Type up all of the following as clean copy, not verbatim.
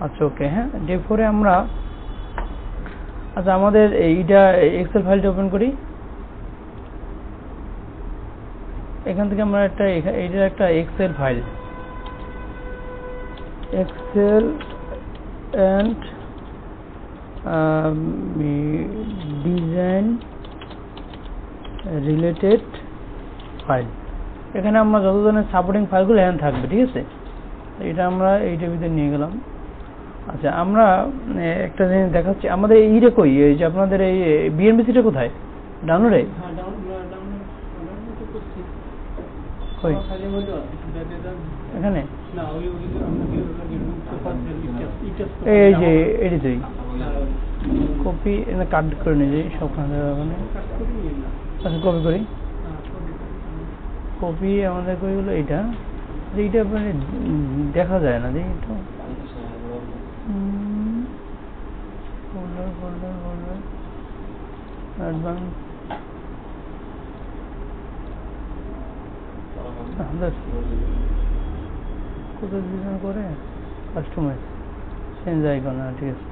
আচ্ছা ওকে, হ্যাঁ D4 এ আমরা, আচ্ছা আমাদের এইটা এক্সেল ফাইলটা ওপেন করি। এখান থেকে আমরা এইটা একটা excel file, excel and design related file. এখানে আমরা যত ধরনের সাপোর্টিং ফাইলগুলো এখানে থাকবে, ঠিক আছে। এটা আমরা এইটার ভিতরে নিয়ে গেলাম। আচ্ছা আমরা একটা জিনিস দেখাচ্ছি, আমাদের এইটা কই, এই যে আপনাদের এই বিএনবিসিটা কোথায়, ডাউনলোডে? কই এখানে? এই যে এডিতেই কপি কাট করে নিয়ে যাই সবখানে। আচ্ছা কপি করি, কপি আমাদের কই হলো এইটা, এইটা মানে দেখা যায় না, দেখি একটু ফোল্ডার ফোল্ডার ফোল্ডার অ্যাডভান্স কোথায় ডিজাইন করে কাস্টমাইজ চেঞ্জ আইকন, ঠিক আছে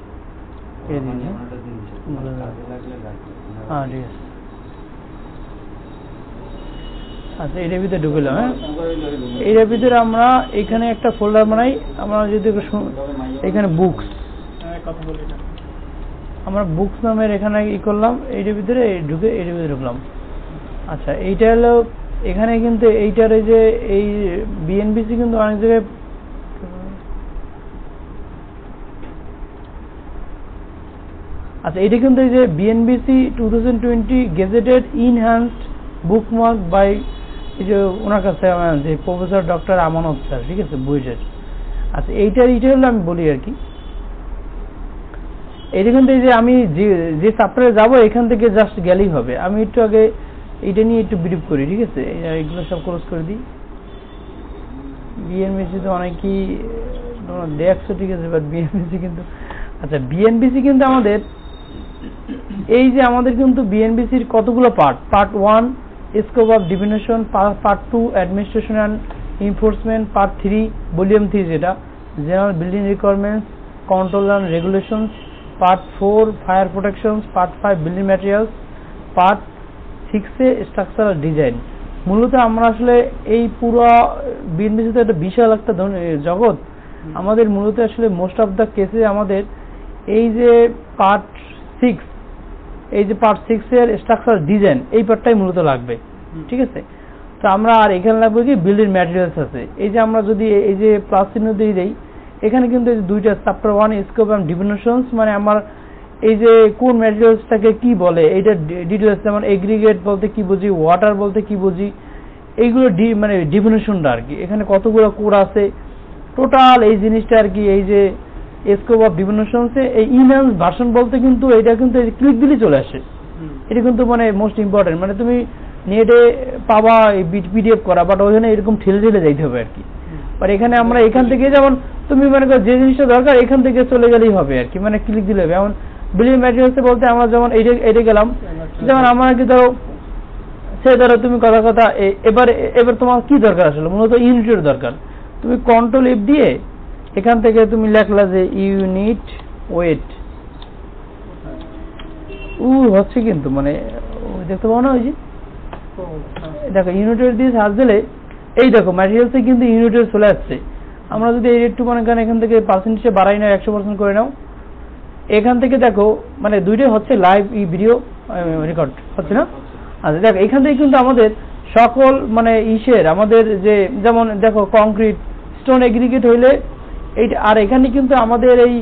এই দিন, হ্যাঁ ঠিক আছে। আচ্ছা এটার ভিতরে ঢুকলাম, হ্যাঁ এটার ভিতরে আমরা এখানে একটা ফোল্ডার বানাই। আমরা যদি এখানে বুকস, আমরা বুকস নামের এখানে ই করলাম, এইটার ভিতরে ঢুকে এইটার ভিতরে ঢুকলাম। আচ্ছা এইটা হলো এখানে কিন্তু এইটার এই যে এই বিএনবিসি কিন্তু অনেক জায়গায়, আচ্ছা এটা কিন্তু এই যে BNBC 2020 gazetted enhanced bookmark by এই যে ওনার কাছে যে প্রফেসর ডক্টর আমানত স্যার, ঠিক আছে বুয়েটের। আচ্ছা এইটা হলো আমি বলি আর কি, এইটা কিন্তু এই যে আমি যে চ্যাপ্টারে যাবো এখান থেকে জাস্ট গেলেই হবে। আমি একটু আগে এইটা নিয়ে একটু ব্রিফ করি, ঠিক আছে। এইগুলো সব ক্লোজ করে দিই। বিএনবিসি তো অনেকেই দেখছো, ঠিক আছে, বাট বিএনবিসি কিন্তু, আচ্ছা বিএনবিসি কিন্তু আমাদের এই যে আমাদের কিন্তু বিএনবিসির কতগুলো part, part 1 scope of definition, part 2 administration and enforcement, part 3 volume 3 যেটা general building requirements control and regulations, part 4 fire protections, part 5 building materials, part 6 A structural design. মূলত আমরা আসলে এই পুরো বিএনবিসি তো একটা বিশাল একটা জগৎ। আমাদের মূলত আসলে মোস্ট অফ দ্য কেসে আমাদের এই যে পার্ট 6, এই যে পার্ট 6 এর স্ট্রাকচারাল ডিজাইন, এই পার্টটাই মূলত লাগবে, ঠিক আছে। তো আমরা আর এখানে লাগবে কি বিল্ডিং ম্যাটেরিয়ালস আছে। এই যে আমরা যদি এই যে প্লাস চিহ্ন দিয়ে দেই, এখানে কিন্তু এই যে দুইটা চ্যাপ্টার 1 স্কোপ অ্যান্ড ডিফিনিশনস, মানে আমার এই যে কোন ম্যাটেরিয়ালসটাকে কি বলে এইটা ডিটেইলস, যেমন এগ্রিগেট বলতে কি বুঝি, ওয়াটার বলতে কি বুঝি, এইগুলো মানে ডিফিনিশনটা আর কি। এখানে কতগুলো কোড আছে টোটাল এই জিনিসটা আর কি। এই যে স্কোপ অফ ডিফিনিশনসে এই ইনহ্যান্স ভার্সন বলতে কিন্তু এটা কিন্তু ক্লিক দিলে চলে আসে। এটা কিন্তু মানে মোস্ট ইম্পর্টেন্ট, মানে তুমি নেটে পাবা পিডিএফ করা, বাট ওইখানে এরকম ঠেলে ঠেলে যাইতে হবে আর কি। বাট এখানে আমরা এখান থেকে যেমন তুমি মনে করো যে জিনিসটা দরকার এখান থেকে চলে গেলেই হবে আর কি, মানে ক্লিক দিলে হবে। যেমন বিল্ডিং ম্যাটেরিয়ালসে বলতে আমরা যেমন এইটা গেলাম, যেমন আমার কি ধরো সে ধরো তুমি কথা এবার তোমার কি দরকার আসলে, মূলত ইউনিটের দরকার। তুমি কন্ট্রোল এফ দিয়ে এখান থেকে তুমি লেখলা যে ইউনিট ওয়েট হচ্ছে, কিন্তু মানে দেখতে পাও না ওই যে দেখো ইউনিটের দিয়ে সার্চ দিলে এই দেখো ম্যাটেরিয়ালসে কিন্তু ইউনিটের চলে আসছে। আমরা যদি এই একটু মনে করেন এখান থেকে পার্সেন্টেজে বাড়াই না 100% করে নাও, এখান থেকে দেখো মানে দুইটাই হচ্ছে লাইভ ভিডিও রেকর্ড হচ্ছে না। আচ্ছা দেখো এখান থেকে কিন্তু আমাদের সকল মানে আমাদের যে যেমন দেখো কংক্রিট স্টোন এগ্রিগেট হইলে এইটা, আর এখানে কিন্তু আমাদের এই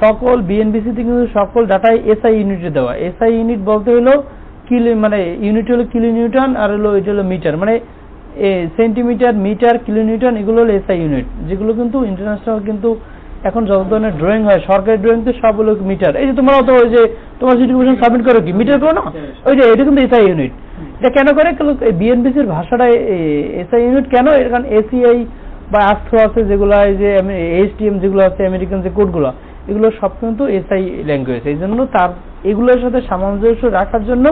সকল বিএনবিসিতে কিন্তু সকল ডাটাই এসআই ইউনিটে দেওয়া। এসআই ইউনিট বলতে হলো কিলো, মানে ইউনিট হলো কিলো নিউটন, আর হলো এটা হলো মিটার, মানে সেন্টিমিটার মিটার কিলো নিউটন, এগুলো হলো এসআই ইউনিট, যেগুলো কিন্তু ইন্টারন্যাশনাল কিন্তু এখন যত ধরনের ড্রয়িং হয় সরকারি ড্রয়িং তো সব হলো মিটার। এই যে তোমরা তো ওই যে তোমার সিটিকুশন সাবমিট করো কি মিটার করো না, ওই যে এটা কিন্তু এসআই ইউনিট। এটা কেন করে বিএনবিসির ভাষাটা এসআই ইউনিট কেন, কারণ এসিআই বা আস্ট্রো আছে যেগুলো, এই যে এইচটিএম যেগুলো আছে আমেরিকান যে কোডগুলো, এগুলো সব কিন্তু এসআই ল্যাঙ্গুয়েজ। এই জন্য তার এগুলোর সাথে সামঞ্জস্য রাখার জন্য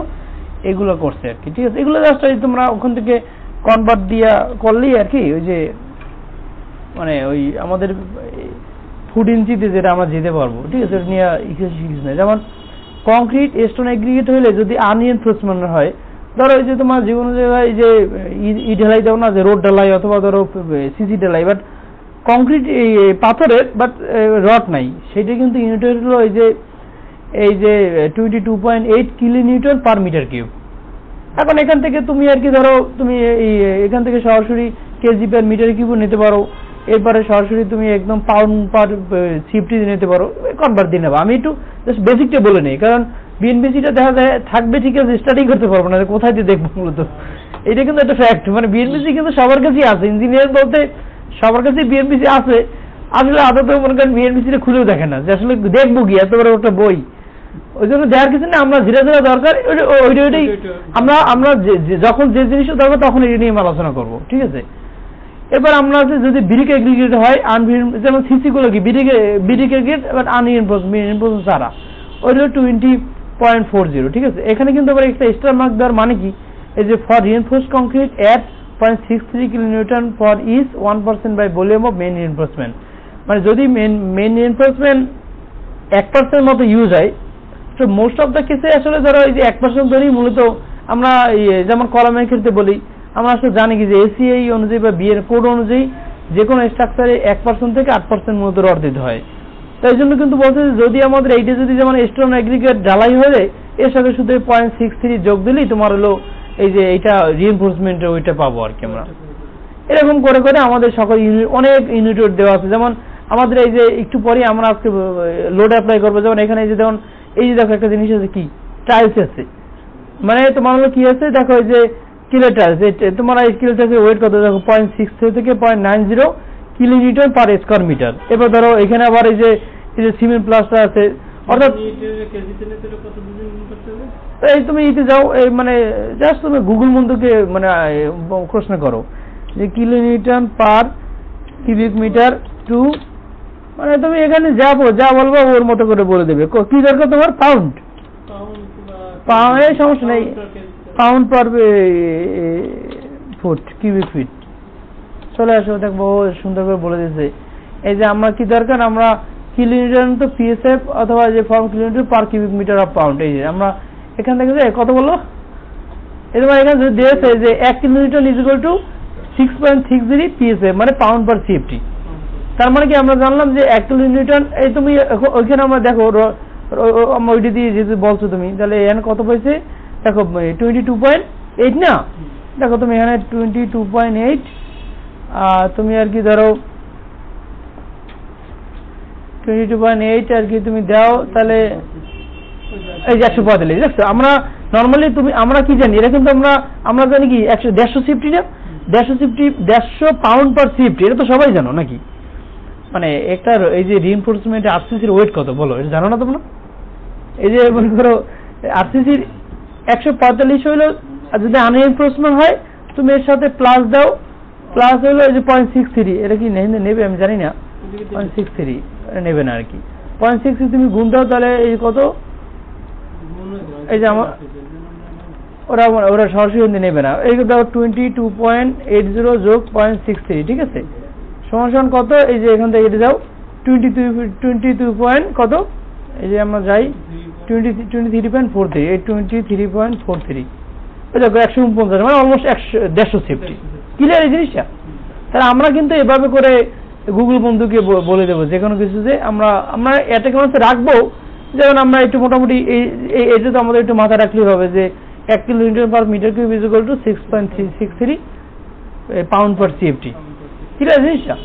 এগুলো করছে আর কি, ঠিক আছে। এগুলো জাস্ট তোমরা ওখান থেকে কনভার্ট দিয়া করলেই আর কি, ওই যে মানে ওই আমাদের ফুট ইঞ্চিতে যেটা আমরা যেতে পারবো, ঠিক আছে, এটা নিয়ে ইকুয়েশন নেই। যেমন কংক্রিট স্টোন এগ্রিগেট হলে যদি আনরিইনফোর্সমেন্ট হয়, ধরো এই যে তোমার যে কোনো জায়গায় যে ই ঢালাই দাও না, যে রোড ঢালাই অথবা ধরো সিসি ঢালাই, বাট কংক্রিট এই পাথরের বাট রড নাই, সেটা কিন্তু ইউনিট হলো এই যে 22.8 কিলোনিউটন পার মিটার কিউব। এখন এখান থেকে তুমি আর কি ধরো তুমি এখান থেকে সরাসরি কেজি পার মিটার কিউব নিতে পারো, এরপরে সরাসরি তুমি একদম পাউন্ড পার সিফটি নিতে পারো, কনভার্ট দিয়ে নেবো। আমি একটু জাস্ট বেসিকটা বলে নেই, কারণ বিএনবিসিটা দেখা যায় থাকবে ঠিক আছে, স্টাডি করতে পারবো না, কোথায় দিয়ে দেখবো মূলত। এটা কিন্তু একটা ফ্যাক্ট, মানে বিএনবিসি কিন্তু সবার কাছেই আছে, ইঞ্জিনিয়ার বলতে সবার কাছেই বিএনবিসি আছে। আসলে আদতে মনে করেন বিএনবিসিটা খুলেও দেখে না, যে আসলে দেখবো কি এত বড় একটা বই, ওই জন্য দেওয়ার কিছু না, আমরা ধীরে ধীরে দরকার ওইটাই আমরা যখন যে জিনিসটা দরকার তখন এটা নিয়ে আলোচনা করবো, ঠিক আছে। এবার আমরা যদি ব্রিক এগ্রিগেট হয়, যেমন সিসি গুলো কি ব্রিক এগ্রিগেট বাট আনরিইনফোর্সড ছাড়া, ওইগুলো 20.40, ঠিক আছে। এখানে কিন্তু আবার একটা এক্সট্রা মার্ক দেওয়ার মানে কি, এই যে for reinforced concrete at 0.63 kilonewton for each 1% by volume of main reinforcement, মানে যদি মেইন রিইনফোর্সমেন্ট 1% মতো ইউজ হয়, তো মোস্ট অফ দ্য কেসে আসলে ধরো এই যে 1% ধরেই মূলত আমরা যেমন কলামের ক্ষেত্রে বলি, আমরা আসলে জানি কি যে এসিআই অনুযায়ী বা বিয়ের কোড অনুযায়ী যে কোনো স্ট্রাকচারে 1% থেকে 8% মতো রড দিতে হয়। তাই জন্য কিন্তু বলছে যে যদি আমাদের এইটা যদি যেমন স্টোন এগ্রিগেট ঢালাই হয়ে যায়, এর সাথে শুধু 0.63 যোগ দিলেই তোমার হলো এই যে এইটা রিইনফোর্সমেন্টের ওইটা পাবো আর কি আমরা। এরকম করে করে আমাদের সকল ইউনিট অনেক ইউনিট দেওয়া আছে। যেমন আমাদের এই যে একটু পরে আমরা আজকে লোড অ্যাপ্লাই করবো, যেমন এখানে এই যে যেমন এই যে দেখো একটা জিনিস আছে কি টাইলস আছে, মানে তোমার হলো কি আছে দেখো এই যে কিলো টাইলস, তোমার এই কিলো টাইলসের ওয়েট কত দেখো 0.63 থেকে 0.90 কিলোনিউটন পার স্কয়ার মিটার। এবার ধরো এখানে আবার এই যে সিমেন্ট প্লাস্টার আছে, অর্থাৎ এই তুমি ইতে যাও এই মানে জাস্ট তুমি গুগল বন্ধুকে মানে প্রশ্ন করো যে kilonewton per cubic metre to, মানে তুমি এখানে যা বলবো ওর মতো করে বলে দেবে। কি দরকার তোমার? পাউন্ড, সমস্যা নেই, পাউন্ড পার ফুট কিউবিক ফিট। চলে আসো, দেখবো সুন্দর করে বলে দিয়েছে। এই যে আমরা কি দরকার, আমরা কিলোমিটার তো পিএসএফ অথবা যে form kilometre per cubic metre of pound, এই যে আমরা এখান থেকে কত বললো, এই তোমার এখানে দিয়েছে যে 1 kilometre is equal two 6.60 PSF, মানে পাউন্ড পার সিএফটি। তার মানে কি আমরা জানলাম যে 1 কিলোমিটার, এই তুমি ওইখানে আমরা দেখো আমরা ওইটি দিয়ে যেহেতু বলছো তুমি, তাহলে এখানে কত পাইছে দেখো 22.8 না, দেখো তুমি এখানে 22.8, তুমি আর কি ধরো 22.8 আর কি তুমি দাও, তাহলে এই যে 145। দেখছো আমরা নর্মালি আমরা কি জানি, এটা কিন্তু আমরা জানি কি 150 সিফটি না, 150 পাউন্ড পার সিফটি, এটা তো সবাই জানো নাকি। মানে একটা এই যে রিইনফোর্সমেন্ট আরসিসির ওয়েট কত বলো, এটা জানো না তোমরা? এই যে মনে করো আরসিসির 145 হইলো, আর যদি আনরিইনফোর্সমেন্ট হয় তুমি এর সাথে প্লাস দাও, প্লাস হইলো এই যে 0.63, এটা কি নেবে আমি জানি না, 0.63 নেবে না আর কি, 0.63 তুমি গুণ দাও, তাহলে এই কত, এই যে আমার ওরা সরাসরি নেবে না, এই দাও 22.80 যোগ 0.63, ঠিক আছে, সমান কত, এই যে এখান থেকে এটা যাও 22 পয়েন্ট কত, এই যে আমরা যাই 23.43, এই 23.43, এই দেখো 149, মানে অলমোস্ট 150 সেফটি। ক্লিয়ার এই জিনিসটা? তাহলে আমরা কিন্তু এভাবে করে গুগল বন্ধুকে বলে দেবো যে কোনো কিছু, যে আমরা এটাকে মধ্যে রাখবো, যেমন আমরা একটু মোটামুটি এটা তো আমাদের একটু মাথায় রাখলেই হবে যে 1 kilometre per metre cube is equal to 6.63 pound per CFT. ঠিক আছে জিনিসটা?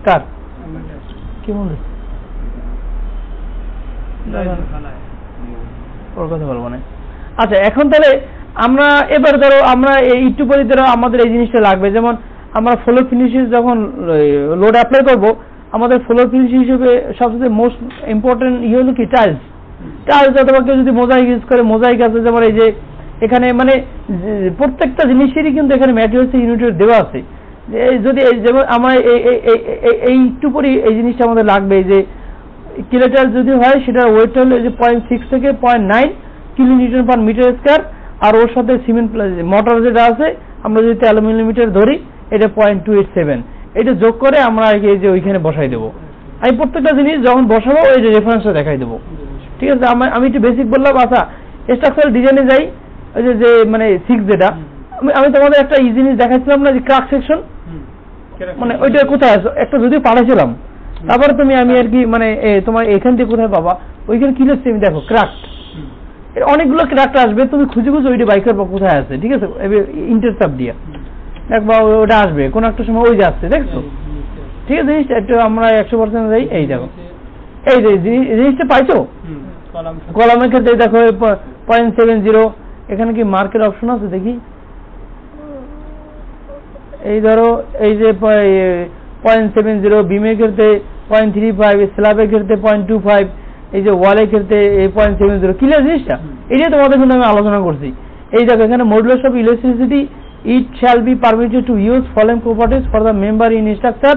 কার কি মনে ওর কথা বলবো না। আচ্ছা, এখন তাহলে আমরা এবার ধরো আমরা একটু পরে ধরো আমাদের এই জিনিসটা লাগবে, যেমন আমরা ফ্লোর ফিনিশে যখন লোড অ্যাপ্লাই করবো, আমাদের ফ্লোর ফিনিশ হিসেবে সবচেয়ে মোস্ট ইম্পর্টেন্ট হলো কি টাইলস অথবা কেউ যদি মোজাইক ইউজ করে, মোজাইক আছে, যেমন এই যে এখানে মানে প্রত্যেকটা জিনিসেরই কিন্তু এখানে ম্যাটেরিয়ালস ইউনিটের দেওয়া আছে। যদি যেমন আমরা এই একটু পরে এই জিনিসটা আমাদের লাগবে, যে কিলোটাইল যদি হয় সেটার ওয়েটটা হলো যে 0.6 থেকে 0.9 কিলোনিউটন পার মিটার স্কয়ার, আর ওর সাথে সিমেন্ট মোটর যেটা আছে আমরা যদি 13 মিলিমিটার ধরি, এটা 0.287, এটা যোগ করে আমরা এই যে ওইখানে বসাই দেবো। আমি প্রত্যেকটা জিনিস যখন বসাবো ওই যে রেফারেন্সটা দেখাই দেবো, ঠিক আছে। আমি একটু বেসিক বললাম। আচ্ছা, স্ট্রাকচারাল ডিজাইনে যাই। ওই যে মানে 6 যেটা আমি তোমাদের একটা এই জিনিস দেখাচ্ছিলাম না, যে ক্রাক সেকশন, মানে ওইটা কোথায় আছে একটা যদিও পাঠাইছিলাম, তারপরে তুমি আমি আর কি মানে তোমার এখান থেকে কোথায় পাবা, ওইখানে কি লিখছি আমি দেখো, ক্রাক্ট, অনেকগুলো ক্রাক্ট আসবে, তুমি খুঁজে খুঁজে ওইটা বাই করবো কোথায় আছে, ঠিক আছে, ইন্টারসাপ দিয়ে দেখবা ওটা আসবে কোন একটা সময়, ওই যাচ্ছে দেখছো, ঠিক আছে। জিনিসটা একটু আমরা 100% যাই। এই দেখো, এই যে জিনিসটা পাইছো, কলামের ক্ষেত্রে দেখো 0.70, এখানে কি মার্কের অপশন আছে দেখি, এই ধরো এই যে 0.70, বিমের ক্ষেত্রে 0.35, স্ল্যাবের ক্ষেত্রে 0.25, এই যে ওয়ালের ক্ষেত্রে 0.70, ক্লিয়ার জিনিসটা। এটাই তোমাদের কিন্তু আমি আলোচনা করছি। এই দেখো এখানে modulus of electricity, it shall be permitted to use following properties for the member in structure.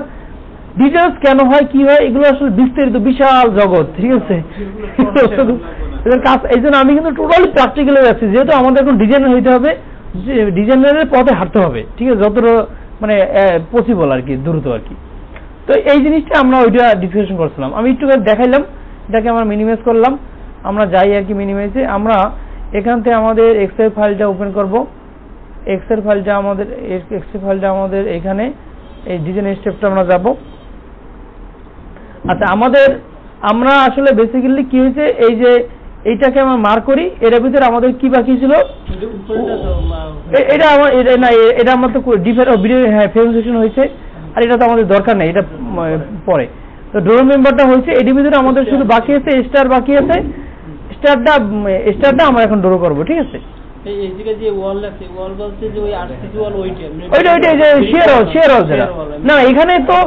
Details কেন হয় কি হয় এগুলো আসলে বিস্তারিত বিশাল জগৎ, ঠিক আছে। এই জন্য আমি কিন্তু টোটালি প্র্যাকটিক্যালে যাচ্ছি, যেহেতু আমাদের এখন ডিজাইনার হইতে হবে, ডিজাইনারের পথে হাঁটতে হবে, ঠিক আছে, যতটা মানে পসিবল আর কি, দ্রুত আর কি। তো এই জিনিসটা আমরা ওইটা ডিসকাশন করছিলাম, আমি একটু দেখাইলাম, এটাকে আমরা মিনিমাইজ করলাম। আমরা যাই আর কি মিনিমাইজে, আমরা এখান থেকে আমাদের এক্সেল ফাইলটা ওপেন করব। এক্সেল ফাইলটা আমাদের এখানে এই ডিজাইন স্টেপটা আমরা যাব। আচ্ছা, আমরা আসলে বেসিক্যালি কি হয়েছে, এই যে এইটাকে আমরা মার্ক করি, এর ভিতরে আমাদের কি বাকি ছিল, এটা আমার তো ফ্রেম হয়েছে, আর এটা তো আমাদের দরকার নেই, এটা পরে। তো ডোর মেম্বারটা হয়েছে, এটির ভিতরে আমাদের শুধু বাকি আছে স্টার, বাকি আছে স্টারটা আমরা এখন ড্র করবো, ঠিক আছে। না, এখানে তো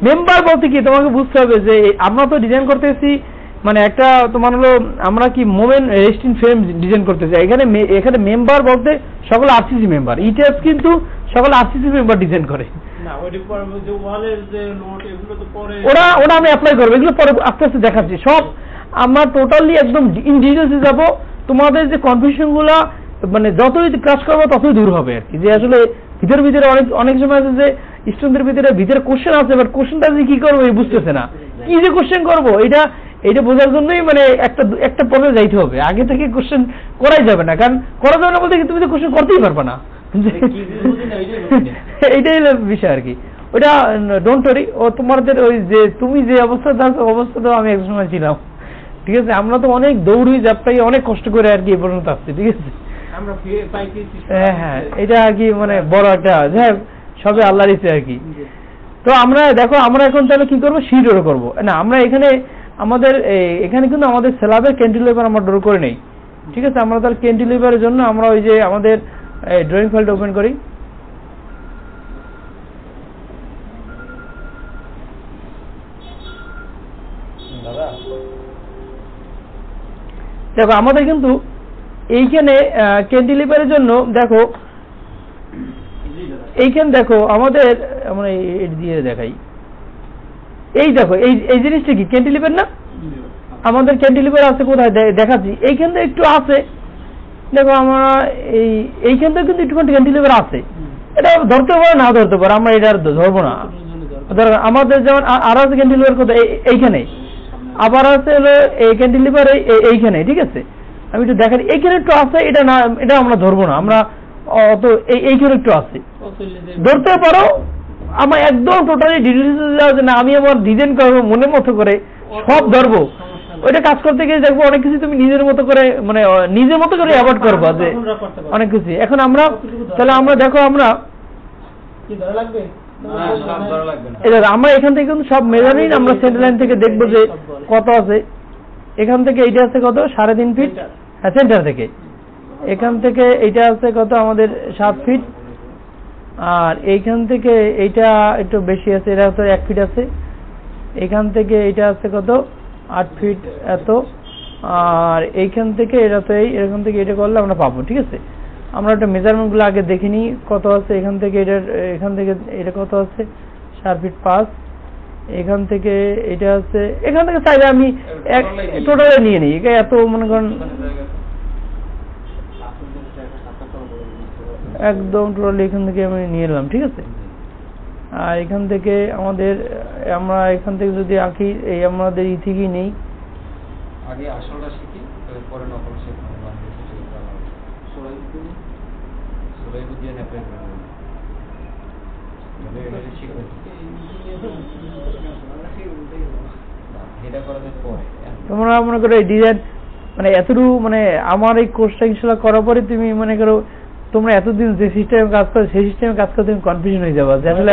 মেম্বার বলতে কি তোমাকে বুঝতে হবে যে আমরা তো ডিজাইন করতেছি, মানে একটা তোমার হলো আমরা কি মোমেন্ট রেজিস্টিং ফ্রেম ডিজাইন করতেছি। এখানে মেম্বার বলতে সকল আরসিসি মেম্বার, ইটিএস কিন্তু সকল আরসিসি মেম্বার ডিজাইন করে, ওরা আমি অ্যাপ্লাই করবো, এগুলো পরে আস্তে আস্তে দেখাচ্ছি সব। আমরা টোটালি একদম ইন ডিটেলসে যাবো, তোমাদের যে কনফিউশন গুলা মানে যতই ক্লাস করবো ততই দূর হবে আর কি। যে আসলে ভিতরে অনেক সময় আছে যে স্টুডেন্টদের ভিতরে কোশ্চেন আছে, বাট কোশ্চেনটা যে কি করবো এই বুঝতেছে না, কি যে কোশ্চেন করবো এটা বোঝার জন্যই মানে একটা পর্যায়ে যাইতে হবে, আগে থেকে কোশ্চেন করাই যাবে না, কারণ করা যাবে না বলতে তুমি তো কোশ্চেন করতেই পারবে না, এইটাই হলো বিষয় আর কি। ওটা ডোন্ট ওয়ারি, ও তোমাদের ওই যে তুমি যে অবস্থাতেও আমি এক সময় ছিলাম, ঠিক আছে। আমরা তো অনেক দৌড়ি যাত্রাই অনেক কষ্ট করে আর কি এ পর্যন্ত আসছি, ঠিক আছে। হ্যাঁ, এটা আর কি মানে বড় একটা সবে আল্লাহর ইচ্ছে আর কি। তো আমরা দেখো আমরা এখন তাহলে কি করবো, শি ড্র করবো না, আমরা এখানে কিন্তু আমাদের স্ল্যাবের ক্যান্টিলিভার আমরা ড্র করে নেই, ঠিক আছে। আমরা তাহলে ক্যান্টিলিভারের জন্য আমরা ওই যে আমাদের ড্রয়িং ফাইলটা ওপেন করি। দেখো আমাদের কিন্তু এইখানে ক্যান্টিলিভারের জন্য দেখো এইখানে দেখো আমাদের আমরা দিয়ে দেখাই, এই দেখো এই জিনিসটা কি ক্যান্টিলিভার না, আমাদের ক্যান্টিলিভার আছে কোথায় দেখাচ্ছি, এইখান থেকে একটু আছে, দেখো আমরা এইখান থেকে কিন্তু একটুখানি ক্যান্টিলিভার আছে, এটা ধরতে পারো না ধরতে পারো, আমরা এটা ধরবো না। আমাদের যেমন আর আছে ক্যান্টিলিভার কোথায়, এইখানে, আবার আছে হলো এই ক্যান্টিলিভার এইখানে, ঠিক আছে। আমি একটু দেখাই, এইখানে একটু আছে, এটা আমরা ধরবো না, আমরা অত এইখানে একটু আছে ধরতে পারো। আমার একদম টোটালি ডিটেইলস না, আমি আমার ডিজাইন করবো মনের মতো করে সব ধরবো, ওইটা কাজ করতে গিয়ে দেখবো অনেক কিছু তুমি নিজের মতো করে মানে নিজের মতো করে অ্যাভয়েড করবো, যে অনেক কিছু। এখন আমরা তাহলে আমরা দেখো আমরা আমরা এখান থেকে কিন্তু সব মেজারিং আমরা সেন্টার লাইন থেকে দেখবো যে কত আছে, এখান থেকে এইটা আছে কত 3.5 ফিট, হ্যাঁ সেন্টার থেকে, এখান থেকে এইটা আছে কত আমাদের 7 ফিট, আর এইখান থেকে এইটা একটু বেশি আছে, এটা তো 1 ফিট আছে, এখান থেকে এইটা আছে কত 8 ফিট এত, আর এইখান থেকে এটা তো এরকম থেকে এটা করলে আমরা পাবো, ঠিক আছে। আমরা একটা মেজারমেন্ট গুলো আগে দেখিনি কত আছে, এখান থেকে এটা কত আছে 4 ফিট 5, এখান থেকে এটা আছে, এখান থেকে চাইলে আমি টোটালে নিয়ে নিই, এত মনে করেন একদম টোটালি এখান থেকে আমি নিয়ে এলাম, ঠিক আছে। এখান থেকে আমাদের আমরা এখান থেকে যদি আঁকি এই আমাদের ই থেকেই নেই, আগে আসলটা শিখি পরে নকল শিখবো। তোমরা মনে করো এই ডিজাইন মানে এতটুকু মানে আমার এই কোর্সটা ইনশাল্লাহ করার পরে তুমি মনে করো তোমরা এতদিন যে সিস্টেমে কাজ করো সেই সিস্টেমে কাজ করতে তুমি কনফিউশন হয়ে যাবো যে আসলে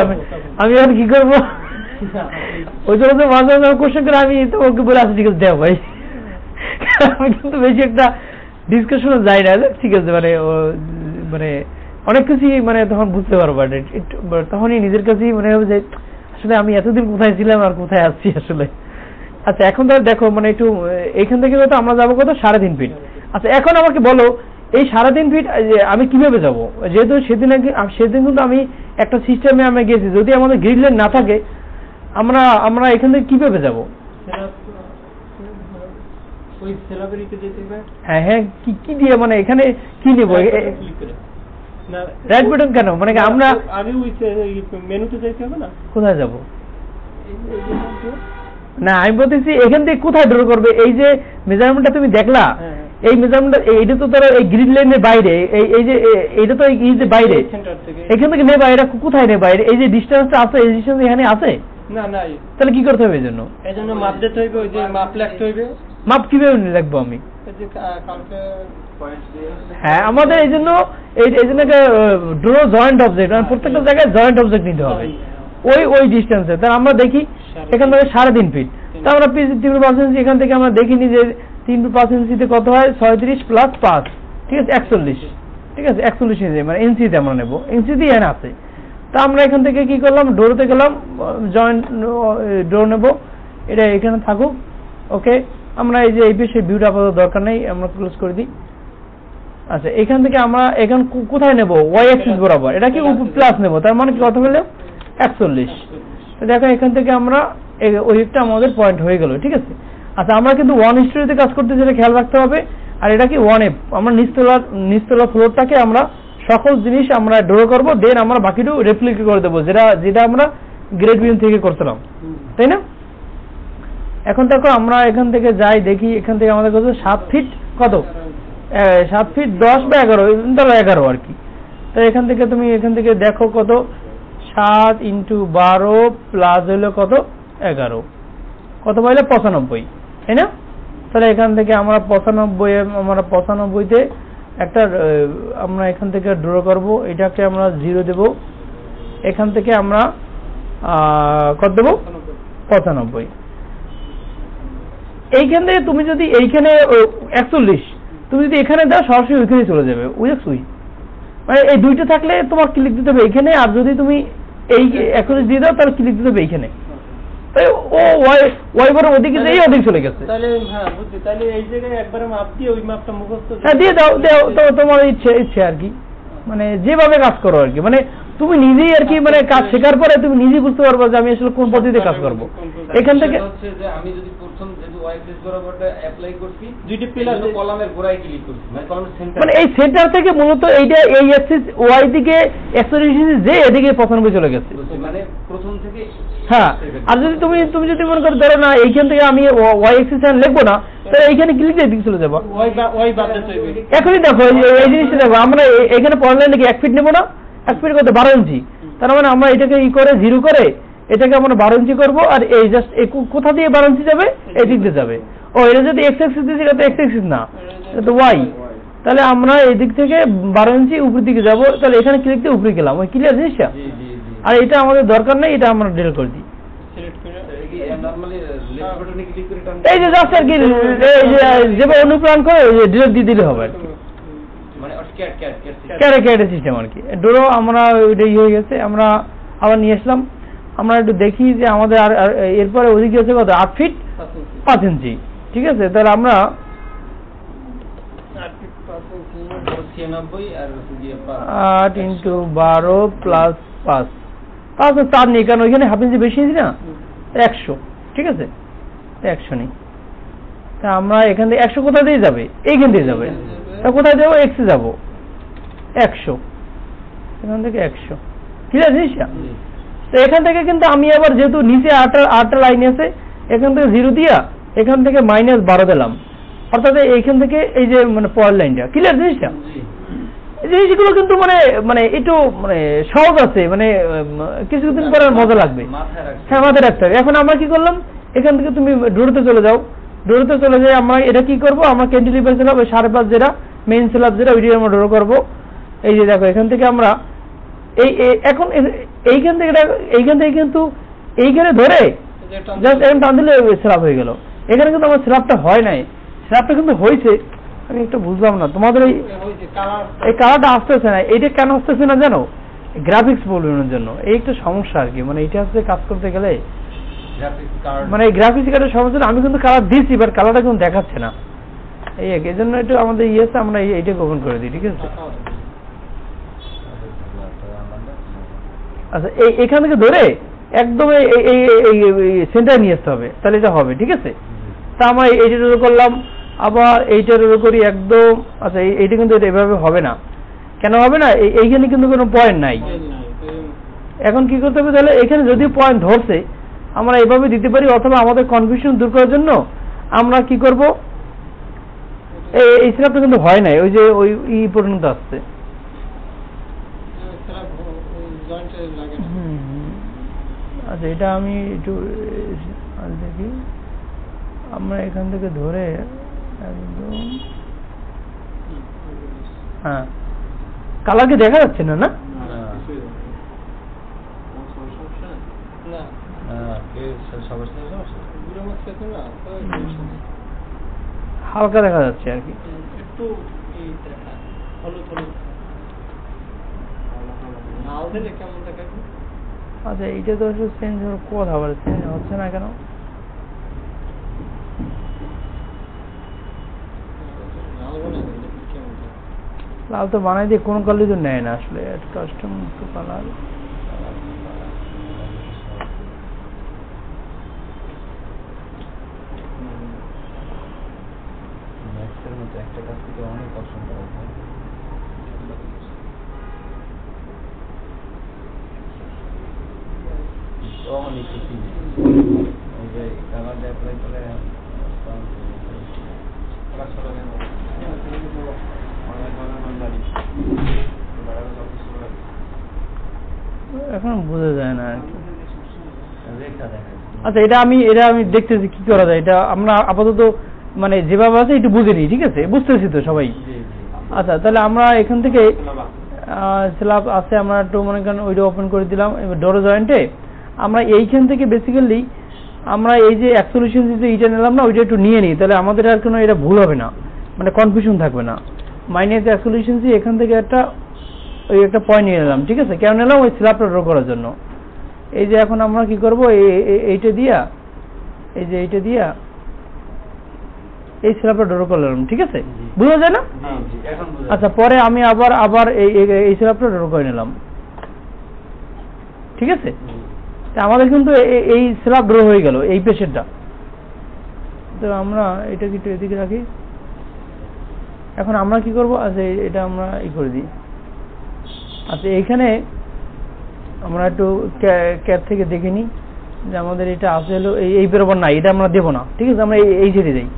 আমি এখন কি করবো। ওই জন্য মাঝে মাঝে কোশ্চেন করে আমি তোমাকে বলে আসি ঠিক আছে দেও ভাই, আমি কিন্তু বেশি একটা ডিসকাশনে যাই না, ঠিক আছে মানে মানে অনেক কিছুই মানে তখন বুঝতে পারবো, তখনই নিজের কাছেই মনে হবে যে আসলে আমি এতদিন কোথায় ছিলাম আর কোথায় আসছি আসলে। আচ্ছা এখন তো দেখো মানে একটু এইখান থেকে তো আমরা যাবো কত 3.5 ফিট। আচ্ছা এখন আমাকে বলো এই 3.5 ফিট আমি কিভাবে যাব, যেহেতু সেদিন কিন্তু আমি একটা সিস্টেমে আমি গেছি, যদি আমাদের গ্রিড লাইন না থাকে আমরা এখান থেকে কিভাবে যাব? হ্যাঁ হ্যাঁ কি দিয়ে মানে এখানে কি নেব? রাইট বাটন কেন মানে আমরা মেনুতে যাইতে হবে না, কোথায় যাব না আমি বলতেছি এখান থেকে কোথায় ড্র করবে? এই যে মেজারমেন্টটা তুমি দেখলা, এই মেজারমেন্ট এইটা তো ধরো এই গ্রিড লাইনের বাইরে, এই যে এইটা তো এই যে বাইরে এখান থেকে নেবা, এটা কোথায় নেবা? এই যে ডিসটেন্সটা আছে এই ডিসটেন্স এখানে আছে না, নাই তাহলে কি করতে হবে? এই জন্য মাপ দিতে হবে, ওই যে মাপ লিখতে হবে। মাপ কিভাবে লিখবো আমি? হ্যাঁ আমাদের এই জন্য ড্র জয়েন্ট অবজেক্ট মানে প্রত্যেকটা জায়গায় জয়েন্ট অবজেক্ট নিতে হবে ওই ডিস্টেন্সে। তাহলে আমরা দেখি এখান থেকে 3.5 ফিট, তা আমরা 3% এখান থেকে আমরা দেখিনি যে 3% কত হয় 36 প্লাস 5, ঠিক আছে 41, ঠিক আছে 41 ইঞ্চি মানে ইঞ্চিতে আমরা নেব, ইঞ্চিতে এখানে আছে। তা আমরা এখান থেকে কি করলাম ডোরতে গেলাম, জয়েন্ট ডোর নেব, এটা এখানে থাকুক। ওকে আমরা এই যে এই পেশে ভিউটা আপাতত দরকার নেই, আমরা ক্লোজ করে দিই। আচ্ছা এখান থেকে আমরা এখন কোথায় নেব? ওয়াই অ্যাক্সিস বরাবর, এটা কি প্লাস নেব, তার মানে কি কত হলো 41। দেখো এখান থেকে আমরা ওই একটা আমাদের পয়েন্ট হয়ে গেল, ঠিক আছে। আচ্ছা আমরা কিন্তু 1:2 তে কাজ করতে যেটা খেয়াল রাখতে হবে, আর এটা কি 1F, আমরা নিচতলা ফ্লোরটাকে আমরা সকল জিনিস আমরা ড্র করব, দেন আমরা বাকিটু রেপ্লিকেট করে দেবো যেটা আমরা গ্রেড বিম থেকে করছিলাম, তাই না? এখন দেখো আমরা এখান থেকে যাই দেখি, এখান থেকে আমাদের কত 7 ফিট কত 7 ফিট 10 বা 11, ধরো 11 আর কি। তো এখান থেকে তুমি এখান থেকে দেখো কত 7 × 12 প্লাস হইলো কত 11, কত পাইলে 95, তাই না? তাহলে এখান থেকে আমরা 95তে একটা আমরা এখান থেকে ড্র করব, এটাকে আমরা 0 দেব, এখান থেকে আমরা কত দেব 95। এইখান থেকে তুমি যদি এইখানে 41 তুমি যদি এখানে দাও সরাসরি ওইখানে চলে যাবে, বুঝেছুই মানে এই দুইটা থাকলে তোমার ক্লিক দিতে হবে এইখানে, আর যদি তুমি এই 41 দিয়ে দাও তাহলে ক্লিক দিতে হবে এইখানে। ও ওয়াই বড় ওদিকে যেই ওদিকে চলে গেছে, তাহলে হ্যাঁ বুঝছি, তাহলে এই জায়গায় একবারে মাপ দিয়ে ওই মাপটা মুখস্থ দিয়ে দাও তো তোমার ইচ্ছে আর কি, মানে যেভাবে কাজ করো আর কি, মানে তুমি নিজেই আর কি মানে কাজ শেখার পরে তুমি নিজেই বুঝতে পারবে যে আমি আসলে কোন পদ্ধতিতে কাজ করব। এখান থেকে হচ্ছে যে আমি যদি প্রথম যেহেতু ওয়াই অ্যাক্সিস বরাবরটা অ্যাপ্লাই করছি, দুইটি পিলার কলামের গোড়ায় ক্লিক করছি, মানে কলামের সেন্টার, মানে এই সেন্টার থেকে মূলত এইটা এই অ্যাক্সিস ওয়াই দিকে এক্সটেনশন যে এদিকে 95 চলে গেছে, মানে প্রথম থেকে। হ্যাঁ আর যদি তুমি যদি মনে করো ধরো না এইখান থেকে আমি ওয়াই অ্যাক্সিস লিখবো না, তাহলে এইখানে ক্লিক দিয়ে দিকে চলে যাবো। ওয়াই বাদ দিতে হবে। এখনই দেখো এই জিনিসটা দেখো, আমরা এখানে পড়লে নাকি 1 ফিট নেব না, 1 ফিট কত 12 ইঞ্চি, তার মানে আমরা এটাকে করে 0 করে এটাকে আমরা 12 ইঞ্চি করবো, আর এই জাস্ট কোথা দিয়ে 12 ইঞ্চি যাবে এই দিক দিয়ে যাবে। ও এটা যদি এক্স অ্যাক্সিস দিয়ে এটা তো এক্স অ্যাক্সিস না, এটা তো ওয়াই, তাহলে আমরা এই দিক থেকে 12 ইঞ্চি উপরের দিকে যাব, তাহলে এখানে ক্লিক দিয়ে উপরে গেলাম, ওই ক্লিয়ার জিনিসটা। আর এটা আমাদের দরকার নেই, এটা আমরা ডিলিট করে দিই। এই যে জাস্ট আর কি যেভাবে অনুপ্রাণ করে ডিলিট দিয়ে দিলে হবে আর কি, ক্যারে সিস্টেম আর কি। ডোরো আমরা ওইটা হয়ে গেছে, আমরা আবার নিয়ে আসলাম, আমরা একটু দেখি যে আমাদের আর এরপরে ওদিকে আছে কত 8 ফিট 5 ইঞ্চি, ঠিক আছে। তাহলে আমরা 8 × 12 প্লাস 5 4 নেই, কারণ ওইখানে হাফ ইঞ্চি বেশি নিয়েছি না, 100, ঠিক আছে 100 নেই। তা আমরা এখান থেকে 100 কোথা দিয়ে যাবে, এইখান দিয়ে যাবে, তা কোথায় যাবো এক্সে যাবো 100, এখান থেকে 100, ঠিক আছে জিনিসটা। তো এখান থেকে কিন্তু আমি আবার যেহেতু নিচে 8টা লাইন আছে, এখান থেকে 0 দিয়া এখান থেকে -12 দিলাম, অর্থাৎ এইখান থেকে এই যে মানে পরের লাইনটা ক্লিয়ার জিনিসটা। জিনিসগুলো কিন্তু মানে একটু মানে সহজ আছে, মানে কিছুদিন পরে মজা লাগবে। হ্যাঁ, মাথায় রাখতে হবে। এখন আমরা কি করলাম, এখান থেকে তুমি ডোরোতে চলে যাও, ডোরোতে চলে যাই আমরা এটা কি করব, আমরা ক্যান্টিলিভার স্ল্যাব 5.5 যেটা মেইন স্ল্যাব যেটা ওইটা আমরা ডোরো করব। এই যে দেখো এখান থেকে আমরা এখন এইখান থেকে কিন্তু এইখানে ধরে জাস্ট এরকম টান দিলে স্ল্যাব হয়ে গেল। এখানে কিন্তু আমার স্ল্যাবটা হয় নাই, স্ল্যাবটা কিন্তু হয়েছে। আমি একটু বুঝলাম না তোমাদের এই কালারটা আসতেছে না, এইটা কেন আসতেছে না জানো? গ্রাফিক্স প্রবলেমের জন্য এই একটা সমস্যা আর কি। মানে এটা হচ্ছে কাজ করতে গেলে মানে গ্রাফিক্স কার্ডের সমস্যা। আমি কিন্তু কালার দিচ্ছি, বাট কালারটা কিন্তু দেখাচ্ছে না, এই জন্য একটু আমাদের ইয়েছে আমরা এইটা গোপন করে দিই, ঠিক আছে? আচ্ছা, এখান থেকে ধরে একদম এই সেন্টার নিয়ে আসতে হবে, তাহলে এটা হবে, ঠিক আছে? তা আমরা এইটা করলাম, আবার এইটার করি একদম। আচ্ছা, এইটা কিন্তু এভাবে হবে না, কেন হবে না? এইখানে কিন্তু কোনো পয়েন্ট নাই। এখন কি করতে হবে তাহলে, এখানে যদি পয়েন্ট ধরছে আমরা এইভাবে দিতে পারি, অথবা আমাদের কনফিউশন দূর করার জন্য আমরা কি করব, এই স্ল্যাবটা কিন্তু হয় নাই, ওই যে ওই পর্যন্ত আসছে। আচ্ছা, এটা আমি একটু দেখি, আমরা এখান থেকে ধরে একদম, হ্যাঁ, কালার কি দেখা যাচ্ছে না? না, হালকা দেখা যাচ্ছে আর কি। আচ্ছা, এইটা তো চেঞ্জ হওয়ার কথা, আবার চেঞ্জ হচ্ছে না কেন? লাল তো বানাই দিয়ে কোন কালারই তো নেয় না আসলে, কাস্টম টু কালার। এখন বোঝা যায় না আর কি। আচ্ছা, এটা আমি দেখতেছি কি করা যায়। এটা আমরা আপাতত মানে যেভাবে আছে একটু বুঝে নিই, ঠিক আছে? বুঝতেছি তো সবাই। আচ্ছা, তাহলে আমরা এখান থেকে স্ল্যাব আছে, আমরা একটু মনে করেন ওইটা ওপেন করে দিলাম। এবার ডোর জয়েন্টে আমরা এইখান থেকে বেসিক্যালি আমরা এই যে অ্যাক্সোলিউশন যে এইটা নিলাম না, ওইটা একটু নিয়ে নিই, তাহলে আমাদের আর কোনো এটা ভুল হবে না, মানে কনফিউশন থাকবে না। মাইনাস অ্যাক্সোলিউশন এখান থেকে একটা পয়েন্ট নিয়ে নিলাম, ঠিক আছে? কেন নিলাম? ওই স্ল্যাবটা ড্র করার জন্য। এই যে এখন আমরা কি করব, এইটা দিয়া এই স্ল্যাবটা ড্র করলাম, ঠিক আছে? বুঝা যায় না? আচ্ছা, পরে আমি আবার এই স্ল্যাবটা ড্র করে নিলাম, ঠিক আছে? আমাদের কিন্তু এই স্ল্যাব ড্র হয়ে গেল, এই পেশেরটা। তো আমরা এটা একটু এদিকে রাখি। এখন আমরা কি করব, আচ্ছা এটা আমরা করে দিই। আচ্ছা, এইখানে আমরা একটু ক্যাপ থেকে দেখে নিই যে আমাদের এটা আছে হলো এই বরাবর নাই, এটা আমরা দেবো না, ঠিক আছে? আমরা এই ছেড়ে দিই।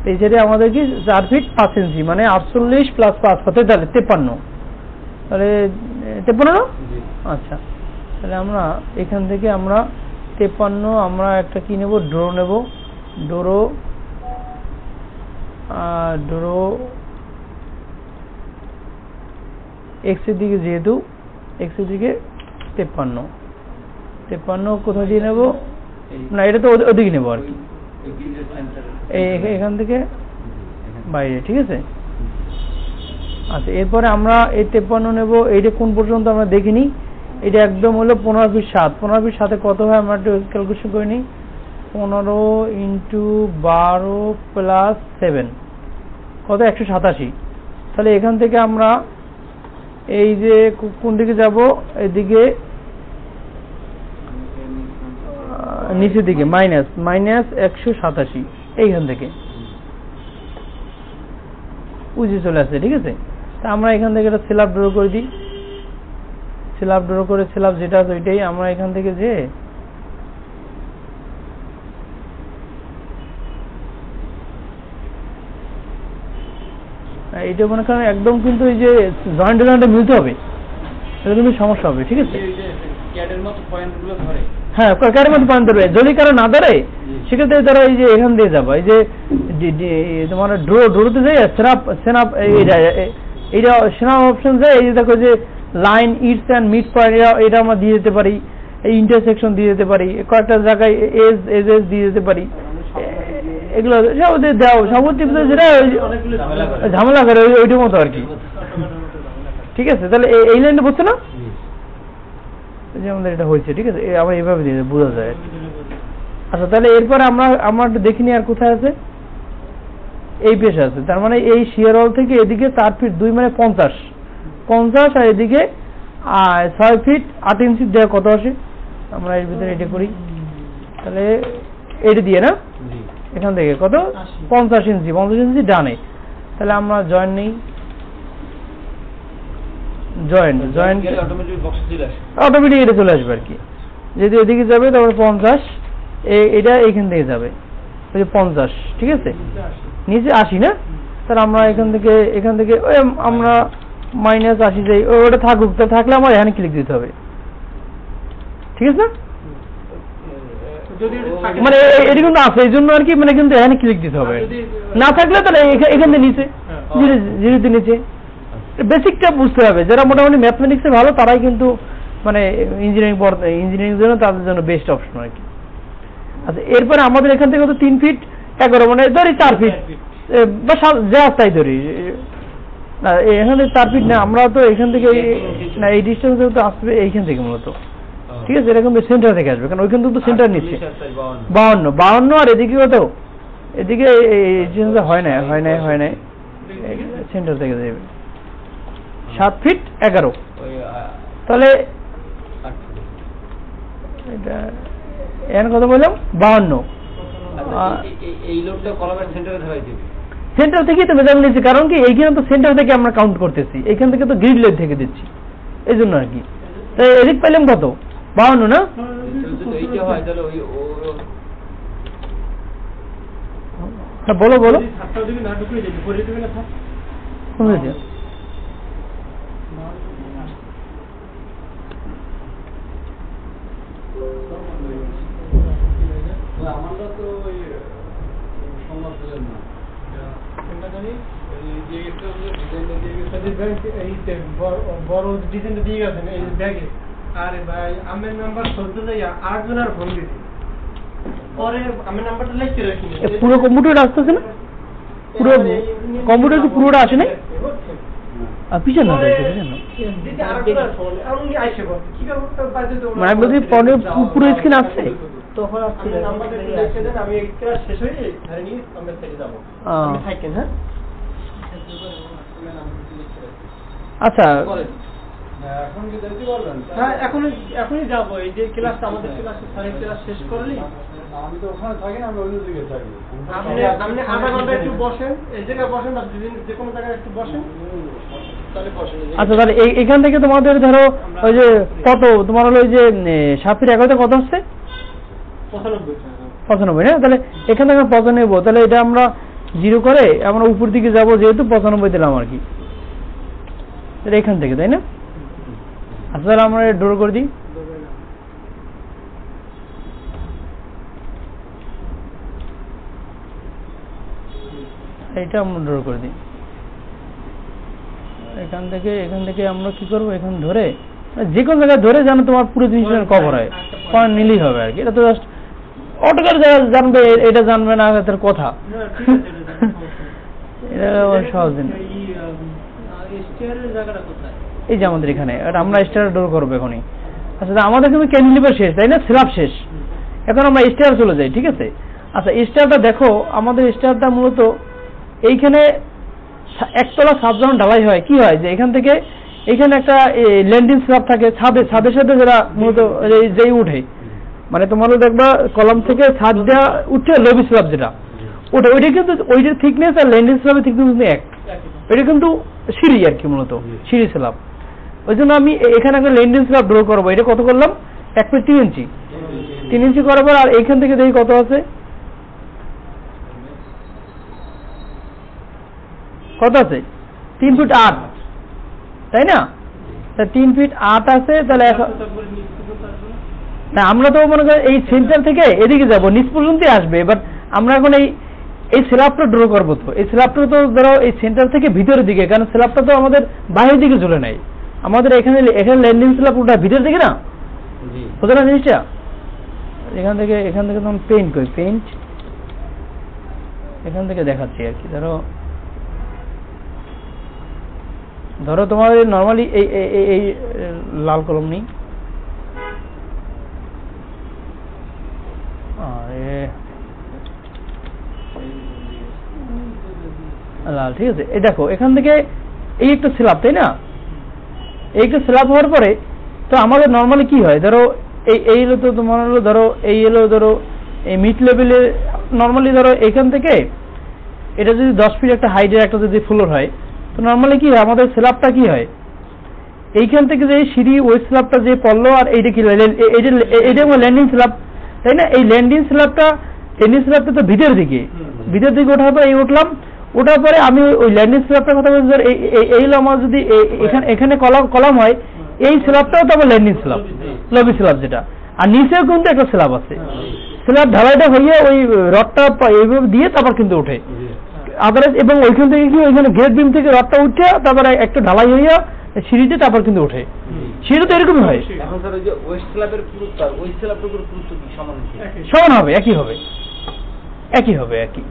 এই ছেড়ে আমাদের কি 4 ফিট 5 ইঞ্চি, মানে 48 + 5 হতে তাহলে 53, তাহলে 53 না? আচ্ছা, তাহলে আমরা এখান থেকে আমরা 53 আমরা একটা কি নেব, ডোরো নেব। ডোরো এক্স এর দিকে, যেহেতু এক্স এর দিকে 53 কোথায় দিয়ে নেব? না, এটা তো ওদিকে নেবো আর কি, এখান থেকে বাইরে, ঠিক আছে? আচ্ছা, এরপরে আমরা এই 53 নেব। এইটা কোন পর্যন্ত আমরা দেখিনি, এটা একদম হলো 15 ফিট 7। 15 ফিট 7 কত হয় আমরা একটু ক্যালকুলেশন করে নিই। 15 × 12 + 7 কত? 187। তাহলে এখান থেকে আমরা এই যে কোন দিকে যাব, এদিকে নিচের দিকে মাইনাস 187, এইখান থেকে উঁচু চলে আসছে, ঠিক আছে? তা আমরা এখান থেকে একটা স্ল্যাব ড্র করে দিই। স্ল্যাব ড্র করে স্ল্যাব যেটা আছে ওইটাই আমরা এখান থেকে যে এইটা মনে করেন একদম কিন্তু এই যে জয়েন্টে মিলতে হবে, এটা কিন্তু সমস্যা হবে। ঠিক আছে, হ্যাঁ ক্যারের মতো পয়েন্ট ধরবে। যদি কারো না ধরে সেক্ষেত্রে ধরো এই যে এখান দিয়ে যাবো, এই যে তোমার ড্রোতে যাই সেনাপ এইটা সেনাপ অপশন যায়। এই যে দেখো যে line its and mid point, এটা আমরা দিয়ে দিতে পারি, এই ইন্টারসেকশন দিয়ে দিতে পারি, কয়েকটা জায়গায় এজ দিয়ে দিতে পারি। এগুলো দেওয়া সবচেয়ে যেটা ঝামেলা করে ওইটার মতো আর কি। ঠিক আছে, তাহলে এই লাইনটা বুঝছো না যে আমাদের এটা হয়েছে। ঠিক আছে, আবার এইভাবে দিয়ে বোঝা যায়। আচ্ছা, তাহলে এরপরে আমরা একটু দেখিনি আর কোথায় আছে, এই পেশে আছে। তার মানে এই শিয়ার ওয়াল থেকে এদিকে 4 ফিট 2 মানে 50 আর এদিকে 6 ফিট 8 ইঞ্চি দেওয়া কত আসে? আমরা এর ভিতরে এটা করি, তাহলে এটা দিয়ে না এখান থেকে কত 50 ইঞ্চি ডানে। তাহলে আমরা জয়েন্ট নেই, জয়েন্ট অটোমেটিক এটা চলে আসবে আর কি। যদি এদিকে যাবে তারপরে 50, এটা এইখান থেকে যাবে ওই যে 50। ঠিক আছে, নিচে 80 না? তাহলে আমরা এখান থেকে আমরা -80 যাই, ওটা থাকুক। থাকলে আমার এখানে ক্লিক দিতে হবে। ঠিক আছে, মানে এটা কিন্তু আছে এই জন্য আর কি, মানে কিন্তু এখানে ক্লিক দিতে হবে। না থাকলে তাহলে এখান থেকে নিচে জিরোতে নিচে। বেসিকটা বুঝতে হবে। যারা মোটামুটি ম্যাথমেটিক্সে ভালো তারাই কিন্তু মানে ইঞ্জিনিয়ারিং জন্য তাদের জন্য বেস্ট অপশন আর কি। আচ্ছা, এরপরে আমাদের এখান থেকে তো 3 ফিট 11 মানে ধরি 4 ফিট বা যা তাই ধরি না, এখানে 4 ফিট না, আমরা তো এখান থেকে না এই ডিস্টেন্স তো আসবে এইখান থেকে মূলত। ঠিক আছে, এরকম সেন্টার থেকে আসবে, কারণ ওইখান থেকে তো সেন্টার নিচ্ছে 52 আর এদিকে কত, এদিকে হয় না সেন্টার থেকে যাবে 7 ফিট 11। তাহলে এটা এর কথা বললাম 52। এই লোডটা কলামের সেন্টারে ধরাই দিবে, সেন্টার থেকেই তো মেজারমেন্ট নিচ্ছি। কারণ কি এইখানে তো সেন্টার থেকে আমরা কাউন্ট করতেছি, এইখান থেকে তো গ্রিড লাইন থেকে দিচ্ছি, এই জন্য আর কি। তাই এদিক পাইলাম কত 52 না? বলো কোন বড় ডিজাইনটা দিয়ে গেছেন এই ব্যাগে। আরে ভাই আমের নাম্বার চলতে যাই 8 জনের ফোন দিছি, পরে আমের নাম্বারটা লিখে রাখি। পুরো কম্পিউটার আসতেছে না? পুরো কম্পিউটার কি পুরোটা আসে না? আর পিছনে না যাইতে পিছনে না, মানে বলছি পুরো স্ক্রিন আসছে তখন আপনি নাম্বারটা লিখে দেন, আমি ক্লাস শেষ হয়ে ধরে নিয়ে আমরা থেকে যাব। আমি থাকেন। হ্যাঁ, আচ্ছা এখন কি দিতে পারবেন? হ্যাঁ, এখনই যাব। এই যে ক্লাসটা আমাদের ক্লাস শেষ করলি, আমি তো ওখানে থাকি না, আমি অন্য দিকে থাকি। আপনি আধা ঘন্টা একটু বসেন, এই জায়গায় বসেন বা যে কোনো জায়গায় একটু বসেন, তাহলে বসেন। আচ্ছা, তাহলে এখান থেকে তোমাদের ধরো ওই যে কত তোমার হলো ওই যে 7 ফিট 11 কত আসছে? 95 না? তাহলে এখান থেকে 95, তাহলে এটা আমরা 0 করে আমরা উপর দিকে যাব, যেহেতু 95 দিলাম আর কি এখান থেকে, তাই না? আচ্ছা, তাহলে আমরা ডোর করে দিই। এটা আমরা ডোর করে দিই। এখান থেকে আমরা কি করবো, এখান ধরে যে কোনো জায়গায় ধরে যেন তোমার পুরো জিনিসটা কভার হয়, পয়েন্ট নিলেই হবে আর কি। এটা তো জাস্ট অটোকার জানবে, এটা জানবে না তার কথা। এটা সহজ দিন। এই যে আমাদের এখানে আমরা স্টার ডোর করবো এখনই। আচ্ছা, আমাদের কিন্তু ক্যান্টিলিভার শেষ, তাই না? স্ল্যাব শেষ, এখন আমরা স্টার চলে যাই। ঠিক আছে, আচ্ছা স্টারটা দেখো, আমাদের স্টারটা মূলত এইখানে একতলা ছাদ যখন ঢালাই হয় কি হয়, যে এখান থেকে এইখানে একটা ল্যান্ডিং স্ল্যাব থাকে ছাদের সাথে যেটা মূলত যেই উঠে, মানে তোমারও দেখবা কলাম থেকে ছাদ দেওয়া উঠে লবি স্ল্যাব যেটা ওটা, ওইটা কিন্তু ওইটার থিকনেস আর ল্যান্ডিং স্ল্যাবের থিকনেস কিন্তু এক। এটা কিন্তু সিঁড়ি আর কি, মূলত সিঁড়ি স্ল্যাব। ওই জন্য আমি এখানে একটা ল্যান্ডিং স্ল্যাব ড্র করবো। এটা কত করলাম? 1 ফিট 3 ইঞ্চি। 3 ইঞ্চি করার পর আর এইখান থেকে দেখি কত আছে, কত আছে? 3 ফিট 8, তাই না? 3 ফিট 8 আছে। তাহলে না, আমরা তো মনে করি এই সেন্টার থেকে এদিকে যাব, নিচ পর্যন্তই আসবে। এবার আমরা এখন এই স্ল্যাবটা ড্র করবো। তো এই স্ল্যাবটা তো ধরো এই সেন্টার থেকে ভিতরের দিকে, কারণ স্ল্যাবটা তো আমাদের বাইরের দিকে চলে নাই, আমাদের এখানে ল্যান্ডিং স্ল্যাব ওটা ভিতরের দিকে না, বুঝলো না জিনিসটা? এখান থেকে তখন পেইন্ট করি, পেইন্ট এখান থেকে দেখাচ্ছি আর কি। ধরো তোমার নর্মালি এই লাল কলম নেই, লাল, ঠিক আছে। এই দেখো এখান থেকে এই একটা স্ল্যাব, তাই না? এই একটা স্ল্যাব হওয়ার পরে তো আমাদের নর্মালি কি হয়, ধরো এই এলো, তো তোমার হলো ধরো এই এলো, ধরো এই মিড লেভেলে নর্মালি ধরো এখান থেকে এটা যদি 10 ফিট একটা হাইটের একটা যদি ফ্লোর হয়, তো নর্মালি কি হয় আমাদের স্ল্যাবটা কি হয়, এইখান থেকে যে সিঁড়ি ওই স্ল্যাবটা যে পড়লো, আর এইটা কি এইটা ল্যান্ডিং স্ল্যাব, তাই না? এই ল্যান্ডিং স্ল্যাবটা তো ভিতরের দিকে ওঠার পর এই ওঠার পরে আমি ওই ল্যান্ডিং স্ল্যাবটার কথা বলছি। এই আমার যদি এখানে কলাম হয়, এই স্ল্যাবটাও তো আবার ল্যান্ডিং স্ল্যাব, লবি স্ল্যাব যেটা, আর নিচেও কিন্তু একটা স্ল্যাব আছে। স্ল্যাব ঢালাইটা হইয়া ওই রডটা এইভাবে দিয়ে তারপর কিন্তু ওঠে আদারওয়াইজ, এবং ওইখান থেকে কি ওইখানে গেট বিম থেকে রডটা উঠে তারপরে একটা ঢালাই হইয়া সিঁড়িতে তারপর কিন্তু ওঠে। সিঁড়ি তো এরকমই হয়। এখন স্যার ওই যে ওয়েস্ট স্ল্যাবের পুরুত্ব আর ওই স্ল্যাবের পুরুত্ব কি সমান হবে? একই হবে, একই হবে, একই।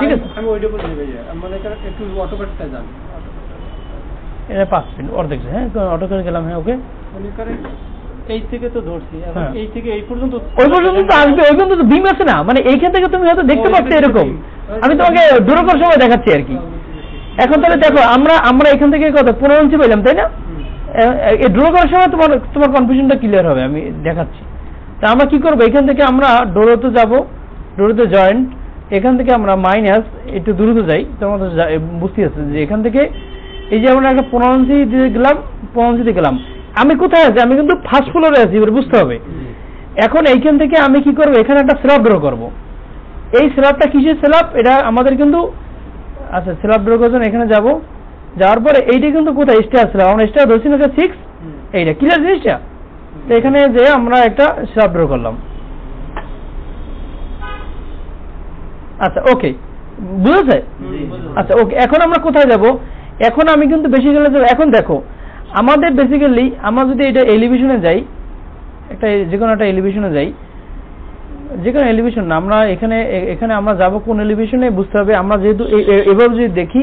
ঠিক আছে, আমি ওইটা বলতে চাই, মানে একটু অটোকাটটা যান, এটা 5 মিনিট অর্ধেক। হ্যাঁ, অটো করে গেলাম। হ্যাঁ, ওকে। এই থেকে তো ধরছি, এই থেকে এই পর্যন্ত, ওই পর্যন্ত তো আসবে, ওই পর্যন্ত তো বিম আছে না, মানে এইখান থেকে তুমি হয়তো দেখতে পাচ্ছ এরকম। আমি তোমাকে ড্র করার সময় দেখাচ্ছি আর কি। এখন তাহলে দেখো আমরা এখান থেকে কত 15 ইঞ্চি পেলাম, তাই না? এই ড্র করার সময় তোমার কনফিউশনটা ক্লিয়ার হবে, আমি দেখাচ্ছি। তা আমরা কি করবো, এখান থেকে আমরা ডোরোতে যাব, ডোরোতে জয়েন্ট, এখান থেকে আমরা মাইনাস একটু দ্রুত যাই, তোমাদের বুঝতে আছে যে এখান থেকে এই যে আমরা একটা 15 ইঞ্চি দিয়ে গেলাম, 15 ইঞ্চিতে গেলাম। আমি কোথায় আছি? আমি কিন্তু ফার্স্ট ফ্লোরে আছি, এবার বুঝতে হবে। এখন এইখান থেকে আমি কি করবো, এখানে একটা স্ল্যাব ড্র করবো। এই স্ল্যাবটা কিসের স্ল্যাব? এটা আমাদের কিন্তু আচ্ছা, স্ল্যাব ড্র করার জন্য এখানে যাবো, যাওয়ার পরে এইটা কিন্তু কোথায় স্টার স্ল্যাব, আমরা স্টার ধরছি না 6, এইটা ক্লিয়ার জিনিসটা। তো এখানে যে আমরা একটা স্ল্যাব ড্র করলাম। আচ্ছা, ওকে, বুঝেছে? আচ্ছা, ওকে। এখন আমরা কোথায় যাব? এখন আমি কিন্তু বেসিক্যালি এখন দেখো আমাদের বেসিক্যালি আমরা যদি এটা এলিভেশনে যাই, একটা যে কোনো একটা এলিভেশনে যাই, যে কোনো এলিভেশন না, আমরা এখানে আমরা যাব কোন এলিভেশনে বুঝতে হবে। আমরা যেহেতু এভাবে যদি দেখি,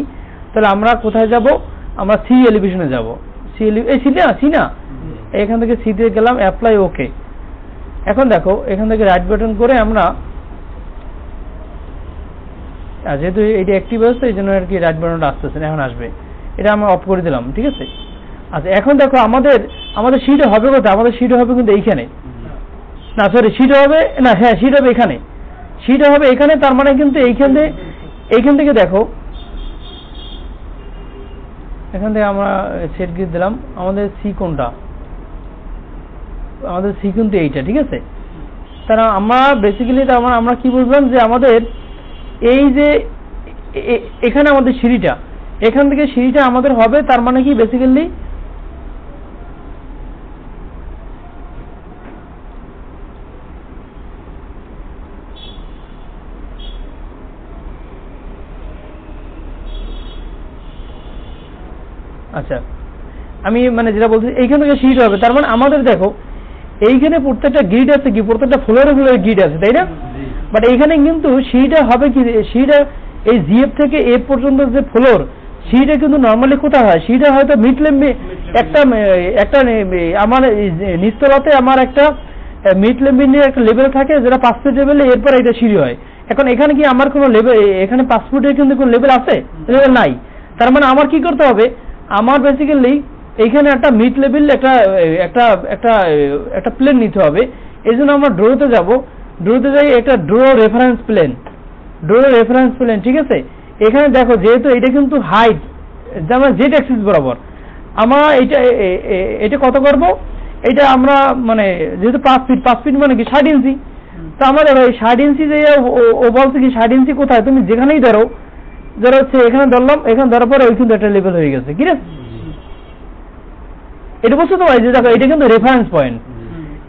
তাহলে আমরা কোথায় যাব? আমরা সি এলিভেশনে যাব। সি না, এখান থেকে সি তে গেলাম, অ্যাপ্লাই, ওকে। এখন দেখো এখান থেকে রাইট বাটন করে আমরা, যেহেতু এটা অ্যাক্টিভ আছে এই জন্য আর কি রাইট বাটনটা আসতেছে না, এখন আসবে। এটা আমরা অফ করে দিলাম, ঠিক আছে। আচ্ছা, এখন দেখো আমাদের শীট হবে কোথায়? আমাদের শীট হবে কিন্তু এইখানে না, সরি, শীট হবে না, হ্যাঁ শীট হবে এখানে, শীট হবে এখানে। তার মানে কিন্তু এইখান থেকে দেখো, এখান থেকে আমরা সেট গিয়ে দিলাম। আমাদের সি কোনটা? আমাদের সি কিন্তু এইটা, ঠিক আছে। তারা আমরা বেসিক্যালি আমরা কি বুঝলাম যে আমাদের এই যে এখানে আমাদের সিঁড়িটা, এখান থেকে সিঁড়িটা আমাদের হবে। তার মানে কি বেসিক্যালি আচ্ছা, আমি মানে যেটা বলছি এইখান থেকে সিঁড়ি হবে। তার মানে আমাদের দেখো এইখানে প্রত্যেকটা গ্রিড আছে, কি প্রত্যেকটা ফ্লোরে গ্রিড আছে, তাই না? বাট এইখানে কিন্তু সিঁড়িটা হবে কি, সিঁড়িটা এই জিএফ থেকে এ পর্যন্ত যে ফ্লোর, সিঁড়িটা কিন্তু নর্মালি কোথায় হয়? সিঁড়িটা হয়তো মিড লেভেলে একটা আমার নিচতলাতে আমার একটা মিড লেভেলের একটা লেভেল থাকে, যেটা 5 ফুট লেভেলে, এরপর এটা সিঁড়ি হয়। এখন এখানে কি আমার কোনো লেভেল, এখানে 5 ফুটের কিন্তু কোনো লেভেল আছে? লেভেল নাই। তার মানে আমার কি করতে হবে? আমার বেসিক্যালি এইখানে একটা মিড লেভেল একটা প্লেন নিতে হবে। এই জন্য আমরা ড্রোতে যাব, ড্রোতে যাই একটা ড্রো রেফারেন্স প্লেন, ঠিক আছে। এখানে দেখো যেহেতু এটা কিন্তু হাইট, যেমন জেড অ্যাক্সিস বরাবর, আমরা এটা কত করব, এটা আমরা মানে যেহেতু 5 ফিট মানে কি 60 ইঞ্চি, তো আমরা দেখো এই 60 ইঞ্চি যে ও বলছে কি 60 ইঞ্চি কোথায়, তুমি যেখানেই ধরো হচ্ছে এখানে ধরলাম, এখানে ধরার পরে ওই কিন্তু একটা লেভেল হয়ে গেছে, কি রে এটা বুঝছো তো ভাই, যে দেখো এটা কিন্তু রেফারেন্স পয়েন্ট,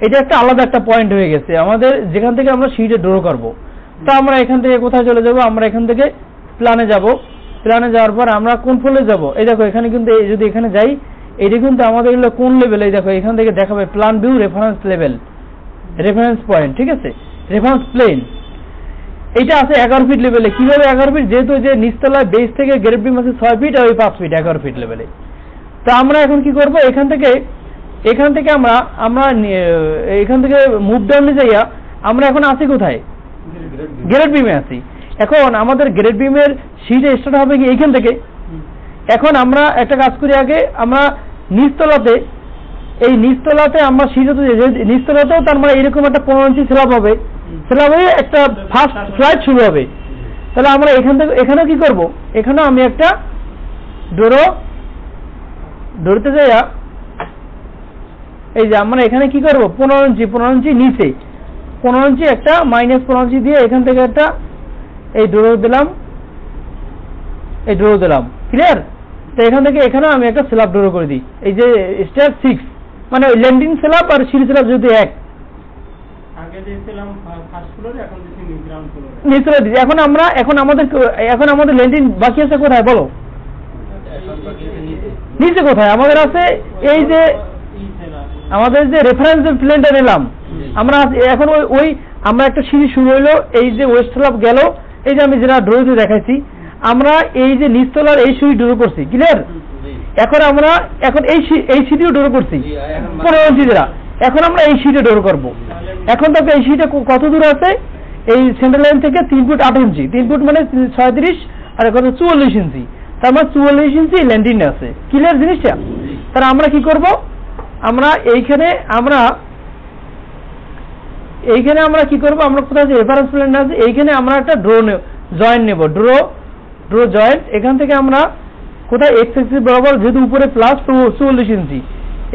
এটা একটা আলাদা একটা পয়েন্ট হয়ে গেছে আমাদের, যেখান থেকে আমরা শীটে ড্র করব। তো আমরা এখান থেকে কোথায় চলে যাব, আমরা এখান থেকে প্ল্যানে যাব, প্ল্যানে যাওয়ার পর আমরা কোন ফোল্ডে যাব, এই দেখো এখানে কিন্তু যদি এখানে যাই, এটা কিন্তু আমাদের হলো কোন লেভেল, এই দেখো এখান থেকে দেখাবে plan view reference level, reference point, ঠিক আছে, রেফারেন্স প্লেন, এটা আছে 11 ফিট লেভেলে। কিভাবে 11 ফিট, যেহেতু যে নিচতলায় বেস থেকে গ্রেড বিম আছে 6 ফিট আর ওই 5 ফিট 11 ফিট লেভেলে। তো আমরা এখন কি করব, এখান থেকে আমরা এখান থেকে মুভ ডাউনে যাইয়া আমরা এখন আছি কোথায়, গ্রেড বিমে আছি। এখন আমাদের গ্রেড বিমের শীটে স্টার্ট হবে কি এইখান থেকে। এখন আমরা একটা কাজ করি, আগে আমরা নিচতলাতে, এই নিচতলাতে আমরা শীটে নিচতলাতেও তার মানে এরকম একটা 15 ইঞ্চি স্ল্যাব হবে, স্ল্যাব হয়ে একটা ফার্স্ট ফ্লাইট শুরু হবে। তাহলে আমরা এখান থেকে এখানেও কি করব, এখানেও আমি একটা ডোরতে যাইয়া এই যে আমরা এখানে কি করব 15 ইঞ্চি নিচে 15 ইঞ্চি একটা -15 ইঞ্চি দিয়ে এখান থেকে একটা এই ডোর দিলাম, ক্লিয়ার। তো এখান থেকে এখানেও আমি একটা স্ল্যাব ডোর করে দিই, এই যে স্টেপ 6 মানে ল্যান্ডিং স্ল্যাব আর সিঁড়ি স্ল্যাব যদি এক, আগে দিয়েছিলাম ফার্স্ট ফ্লোরে, এখন দিচ্ছি গ্রাউন্ড ফ্লোরে, নিচে দিই। এখন আমাদের ল্যান্ডিং বাকি আছে কোথায় বলো, নিচে কোথায় আমাদের আছে, এই যে আমাদের যে রেফারেন্স প্লেনটা নিলাম আমরা এখন ওই আমরা একটা সিঁড়ি শুরু হইলো, এই যে ওয়েস্ট স্ল্যাব গেল, এই যে আমি যেটা ড্রতে দেখাইছি, আমরা এই যে নিচতলার এই সিঁড়ি ড্র করছি, ক্লিয়ার। এখন এই সিঁড়িও ড্র করছি 15 ইঞ্চি যেটা, এখন আমরা এই সিঁড়ি ড্র করব। এখন দেখো এই সিঁড়িটা কত দূর আছে, এই সেন্টার লাইন থেকে 3 ফুট 8 ইঞ্চি, 3 ফুট মানে 36 আর কত 44 ইঞ্চি, তার মানে 44 ইঞ্চি ল্যান্ডিং আছে, ক্লিয়ার জিনিসটা। তাহলে আমরা কি করব, আমরা এইখানে কি করব, আমরা কোথায় যে রেফারেন্স প্লেন আছে এইখানে আমরা একটা জয়েন্ট নেব, ড্র জয়েন্ট। এখান থেকে আমরা কোথায় এক্স অ্যাক্সিস বরাবর, যেহেতু উপরে প্লাস 44 ইঞ্চি,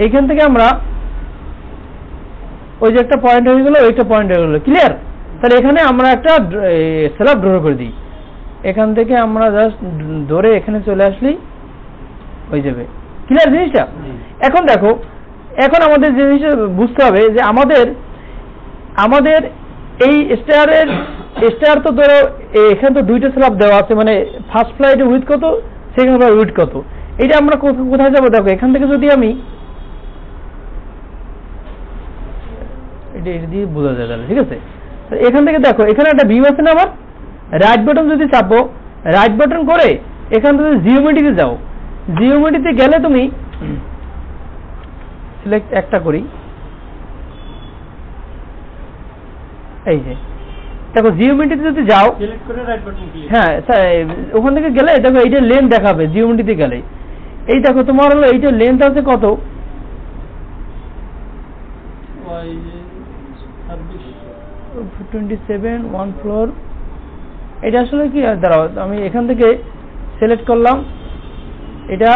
এইখান থেকে আমরা ওই যে একটা পয়েন্ট হয়ে গেল, ওইটা পয়েন্ট হয়ে গেল, ক্লিয়ার। তাহলে এখানে আমরা একটা স্ল্যাব ড্র করে দিই, এখান থেকে আমরা জাস্ট ধরে এখানে চলে আসলেই হয়ে যাবে, ক্লিয়ার জিনিসটা। এখন দেখো, এখন আমাদের যে জিনিসটা বুঝতে হবে যে আমাদের এই স্টার তো ধরো এখানে তো দুইটা স্ল্যাব দেওয়া আছে, মানে ফার্স্ট ফ্লাইটে উইথ কত, সেকেন্ড ফ্লাইট উইথ কত, এটা আমরা কোথায় যাবো দেখো, এখান থেকে যদি আমি এটা দিয়ে বোঝা যায় তাহলে, ঠিক আছে। এখান থেকে দেখো এখানে একটা বিম আছে না, আমার রাইট বাটন যদি চাপো, রাইট বাটন করে এখান থেকে জিওমেট্রিতে যাও, জিওমেট্রিতে গেলে তুমি সিলেক্ট একটা করি, এই যে দেখো জিওমেট্রিতে যদি যাও, সিলেক্ট করে রাইট বাটন ক্লিক, হ্যাঁ ওখান থেকে গেলে দেখো এইটা লেন্থ দেখাবে জিওমেট্রিতে গেলে, এই দেখো তোমার হলো এইটা লেন্থ আছে কত, 27 1 ফ্লোর। এটা আসলে কি, দাঁড়াও আমি এখান থেকে সিলেক্ট করলাম, এটা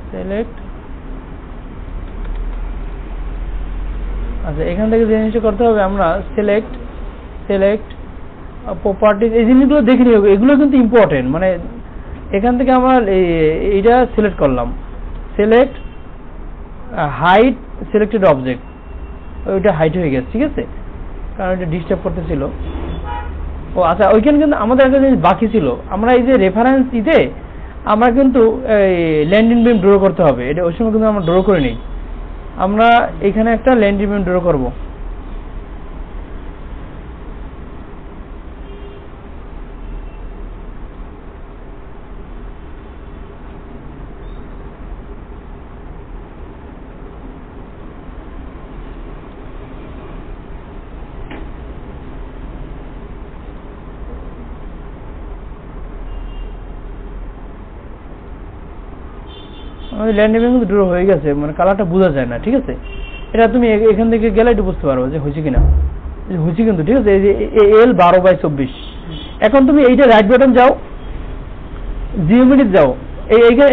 সিলেক্ট, আচ্ছা এখান থেকে যে জিনিসটা করতে হবে, আমরা সিলেক্ট প্রপার্টিজ, এই জিনিসগুলো দেখে নিও, এগুলো কিন্তু ইম্পর্টেন্ট। মানে এখান থেকে আমরা এইটা সিলেক্ট করলাম, সিলেক্ট হাইট সিলেক্টেড অবজেক্ট, ওইটা হাইট হয়ে গেছে, ঠিক আছে, কারণ এটা ডিস্টার্ব করতেছিল। ও আচ্ছা, ওইখানে কিন্তু আমাদের একটা জিনিস বাকি ছিল, আমরা এই যে রেফারেন্স দিতে আমরা কিন্তু ল্যান্ডিং বিম ড্র করতে হবে, এটা ওই সময় কিন্তু আমরা ড্র করে নিই, আমরা এখানে একটা ল্যান্ডিং বিম ড্র করব। আমাদের ল্যান্ডিং বিম কিন্তু ড্র হয়ে গেছে, মানে কালারটা বোঝা যায় না, ঠিক আছে। এটা তুমি এখান থেকে গেলে একটু বুঝতে পারবো যে হয়েছে কিনা, হয়েছে কিন্তু, ঠিক আছে। এই যে L12/24। এখন তুমি এইটা রাইট বাটন যাও, জিওমেট্রি যাও,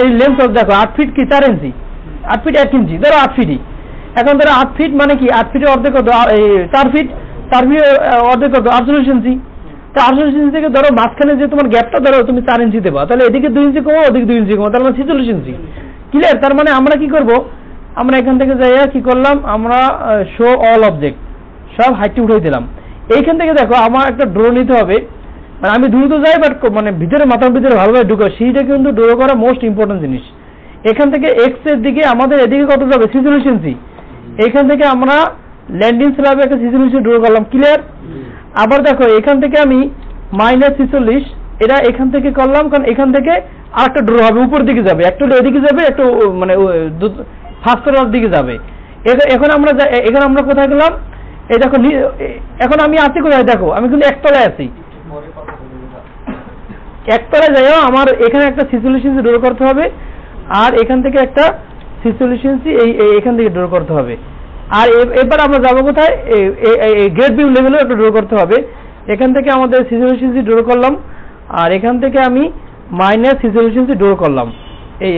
এই লেন্থ দেখো 8 ফিট কি 4 ইঞ্চি, 8 ফিট 1 ইঞ্চি, ধরো 8 ফিটই। এখন ধরো 8 ফিট মানে কি 8 ফিটের অর্ধেক কত, 4 ফিট, 4 ফিট অর্ধেক কত 48 ইঞ্চি। তো 48 ইঞ্চি থেকে ধরো মাঝখানে যে তোমার গ্যাপটা ধরো তুমি 4 ইঞ্চি দেবা, তাহলে এদিকে 2 ইঞ্চি কমো, ওদিকে 2 ইঞ্চি কমো, তার মানে 46 ইঞ্চি। ক্লিয়ার? তার মানে আমরা কি করব, আমরা এখান থেকে যাইয়া কি করলাম, আমরা শো অল অবজেক্ট সব হাইটটি উঠাই দিলাম। এইখান থেকে দেখো আমার একটা ড্র নিতে হবে, মানে আমি দ্রুত যাই বাট মানে ভিতরে মাথার ভিতরে ভালোভাবে ঢুকো, সেইটা কিন্তু ড্র করা মোস্ট ইম্পর্টেন্ট জিনিস। এখান থেকে এক্স এর দিকে আমাদের এদিকে কত যাবে 46 ইঞ্চি, এইখান থেকে আমরা ল্যান্ডিং স্ল্যাবে একটা 46 ইঞ্চি ড্র করলাম। ক্লিয়ার? আবার দেখো এখান থেকে আমি -46 এটা এখান থেকে করলাম, কারণ এখান থেকে আরেকটা ড্র হবে, উপর দিকে যাবে, একটু এদিকে যাবে, একটু মানে ফার্স্টের দিকে যাবে। এখন আমরা কোথায় গেলাম, এই দেখো এখন আমি আছি কোথায়, দেখো আমি কিন্তু একতলায় আছি, একতলায় যাইও আমার এখানে একটা 46 ইঞ্চি ড্র করতে হবে, আর এখান থেকে একটা 46 ইঞ্চি এখান থেকে ড্র করতে হবে। আর এবার আমরা যাবো কোথায়, গ্রেড বিম লেভেলে একটা ড্র করতে হবে। এখান থেকে আমাদের 46 ইঞ্চি ড্র করলাম, আর এখান থেকে আমি -46 ইঞ্চি ড্র করলাম,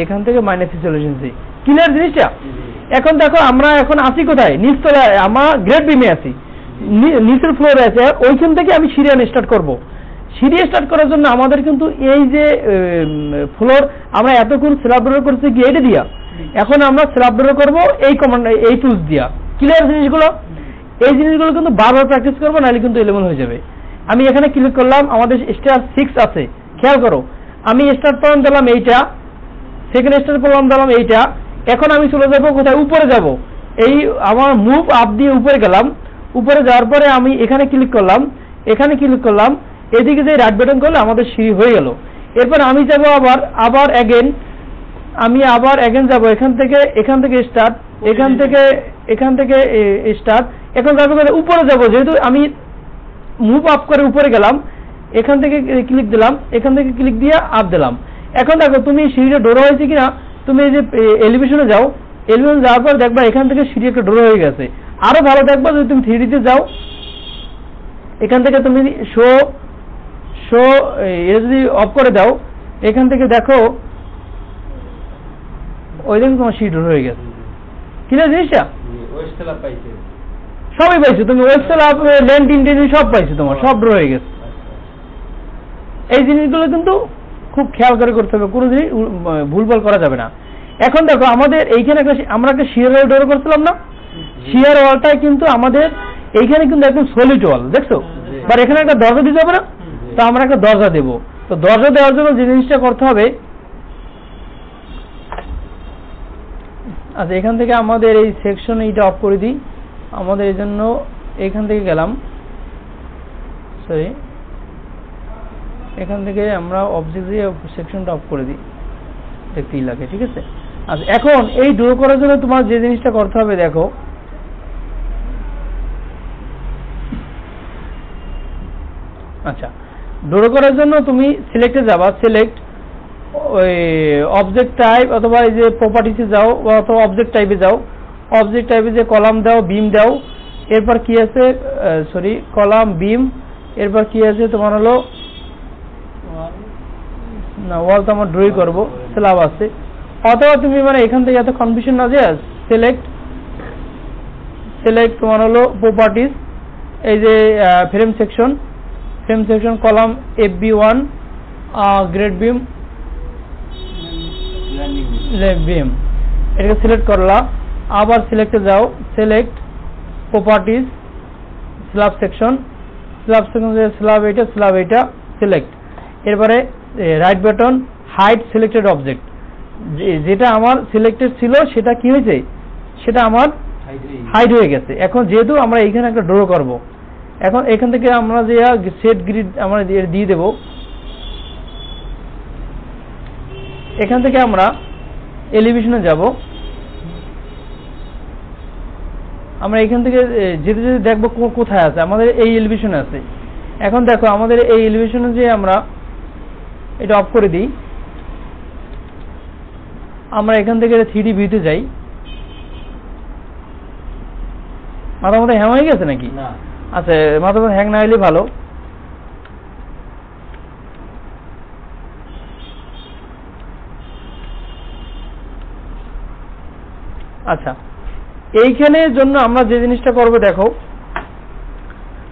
এখান থেকে -46 ইঞ্চি। ক্লিয়ার জিনিসটা? এখন দেখো আমরা এখন আছি কোথায়, নিচতলায়, আমরা গ্রেড বিমে আছি, নিচের ফ্লোরে আছে। ওইখান থেকে আমি সিঁড়ি স্টার্ট করব। সিঁড়ি স্টার্ট করার জন্য আমাদের কিন্তু এই যে ফ্লোর আমরা এতক্ষণ স্ল্যাব ড্র করছি কি এটা দিয়া, এখন আমরা স্ল্যাব ড্র করবো এই কমান্ড, এই টুলস দিয়া। ক্লিয়ার জিনিসগুলো? এই জিনিসগুলো কিন্তু বারবার প্র্যাকটিস করবো, নাহলে কিন্তু এলোমেলো হয়ে যাবে। আমি এখানে ক্লিক করলাম, আমাদের স্টার 6 আছে, খেয়াল করো আমি স্টার্ট পয়েন্ট দিলাম এইটা, সেকেন্ড স্টার পয়েন্ট দিলাম এইটা। এখন আমি চলে যাবো কোথায়, উপরে যাব, এই আমার মুভ আপ দিয়ে উপরে গেলাম। উপরে যাওয়ার পরে আমি এখানে ক্লিক করলাম, এখানে ক্লিক করলাম, এদিকে যে রাইট বাটন করলে আমাদের সিঁড়ি হয়ে গেল। এরপর আমি যাব আবার অ্যাগেন যাব, এখান থেকে স্টার্ট, এখান থেকে স্টার্ট। এখন যাবো উপরে যাব, যেহেতু আমি মুভ আপ করে উপরে গেলাম, এখান থেকে ক্লিক দিলাম, এখান থেকে ক্লিক দিয়ে আপ দিলাম। এখন দেখো তুমি সিঁড়িটা ডোরা হয়েছে কিনা, তুমি এই যে এলিভেশনে যাও, এলিভেশন যাওয়ার পর দেখবা এখান থেকে সিঁড়ি একটা ডোরা হয়ে গেছে। আরো ভালো দেখবা যদি তুমি 3D তে যাও, এখান থেকে তুমি শো এটা যদি অফ করে দাও, এখান থেকে দেখো ওই দিন তোমার সিঁড়ি ডোরা হয়ে গেছে। ক্লিয়ার জিনিসটা? সবই পাইছো তুমি, ওয়েবসাইট আপ ল্যান্ড ইন্টেরিয়র সব পাইছো, তোমার সব ড্র হয়ে গেছে। এই জিনিসগুলো কিন্তু খুব খেয়াল করে করতে হবে, কোনো জিনিস ভুলভাল করা যাবে না। এখন দেখো আমাদের এইখানে আমরা একটা শিয়ার ওয়াল ড্র করছিলাম না, শিয়ার ওয়ালটাই কিন্তু আমাদের এইখানে কিন্তু একদম সলিড ওয়াল, দেখছো? বাট এখানে একটা দরজা দিতে হবে না, তো আমরা একটা দরজা দেব। তো দরজা দেওয়ার জন্য যে জিনিসটা করতে হবে, আচ্ছা এখান থেকে আমাদের এই সেকশন এইটা অফ করে দিই। আমাদের এই জন্য এখান থেকে গেলাম, সরি এখান থেকে আমরা অবজেক্ট দিয়ে সেকশনটা অফ করে দিই, দেখতেই লাগে। ঠিক আছে? আচ্ছা এখন এই ড্র করার জন্য তোমার যে জিনিসটা করতে হবে, দেখো আচ্ছা ড্র করার জন্য তুমি সিলেক্টে যাবা, সিলেক্ট ওই অবজেক্ট টাইপ অথবা এই যে প্রপার্টিসে যাও, অথবা অবজেক্ট টাইপে যাও। অবজেক্ট টাইপে যে কলাম দাও, বিম দাও, এরপর কি আছে, সরি কলাম বিম, এরপর কি আছে তোমার হলো না ওয়াল, তো আমার ড্রই করবো, স্ল্যাব আছে। অথবা তুমি মানে এখান থেকে এত কনফিউশন না যে সিলেক্ট তোমার হলো প্রপার্টিস, এই যে frame section column FB1 grade beam এটাকে সিলেক্ট করলা। আবার সিলেক্টে যাও, select properties, slab section slab এইটা সিলেক্ট। এরপরে right button hide selected object, যেটা আমার সিলেক্টেড ছিল সেটা কি হয়েছে, সেটা আমার হাইড হয়ে গেছে। এখন যেহেতু আমরা এইখানে একটা ড্র করব, এখন এখান থেকে আমরা যে সেট গ্রিড আমরা দিয়ে দেব, এখান থেকে আমরা এলিভেশনে যাব। আমরা এখান থেকে যেতে যেতে দেখবো কোথায় আছে, আমাদের এই এলিভেশনে আছে। এখন দেখো আমাদের এই এলিভেশনে যে আমরা এটা অফ করে দিই, আমরা এখান থেকে 3D ভিউতে যাই। মাথা মতো হ্যাং হয়ে গেছে নাকি? আচ্ছা মাথা মতো হ্যাং না হলে ভালো। আচ্ছা, এইখানে জন্য আমরা যে জিনিসটা করবো, দেখো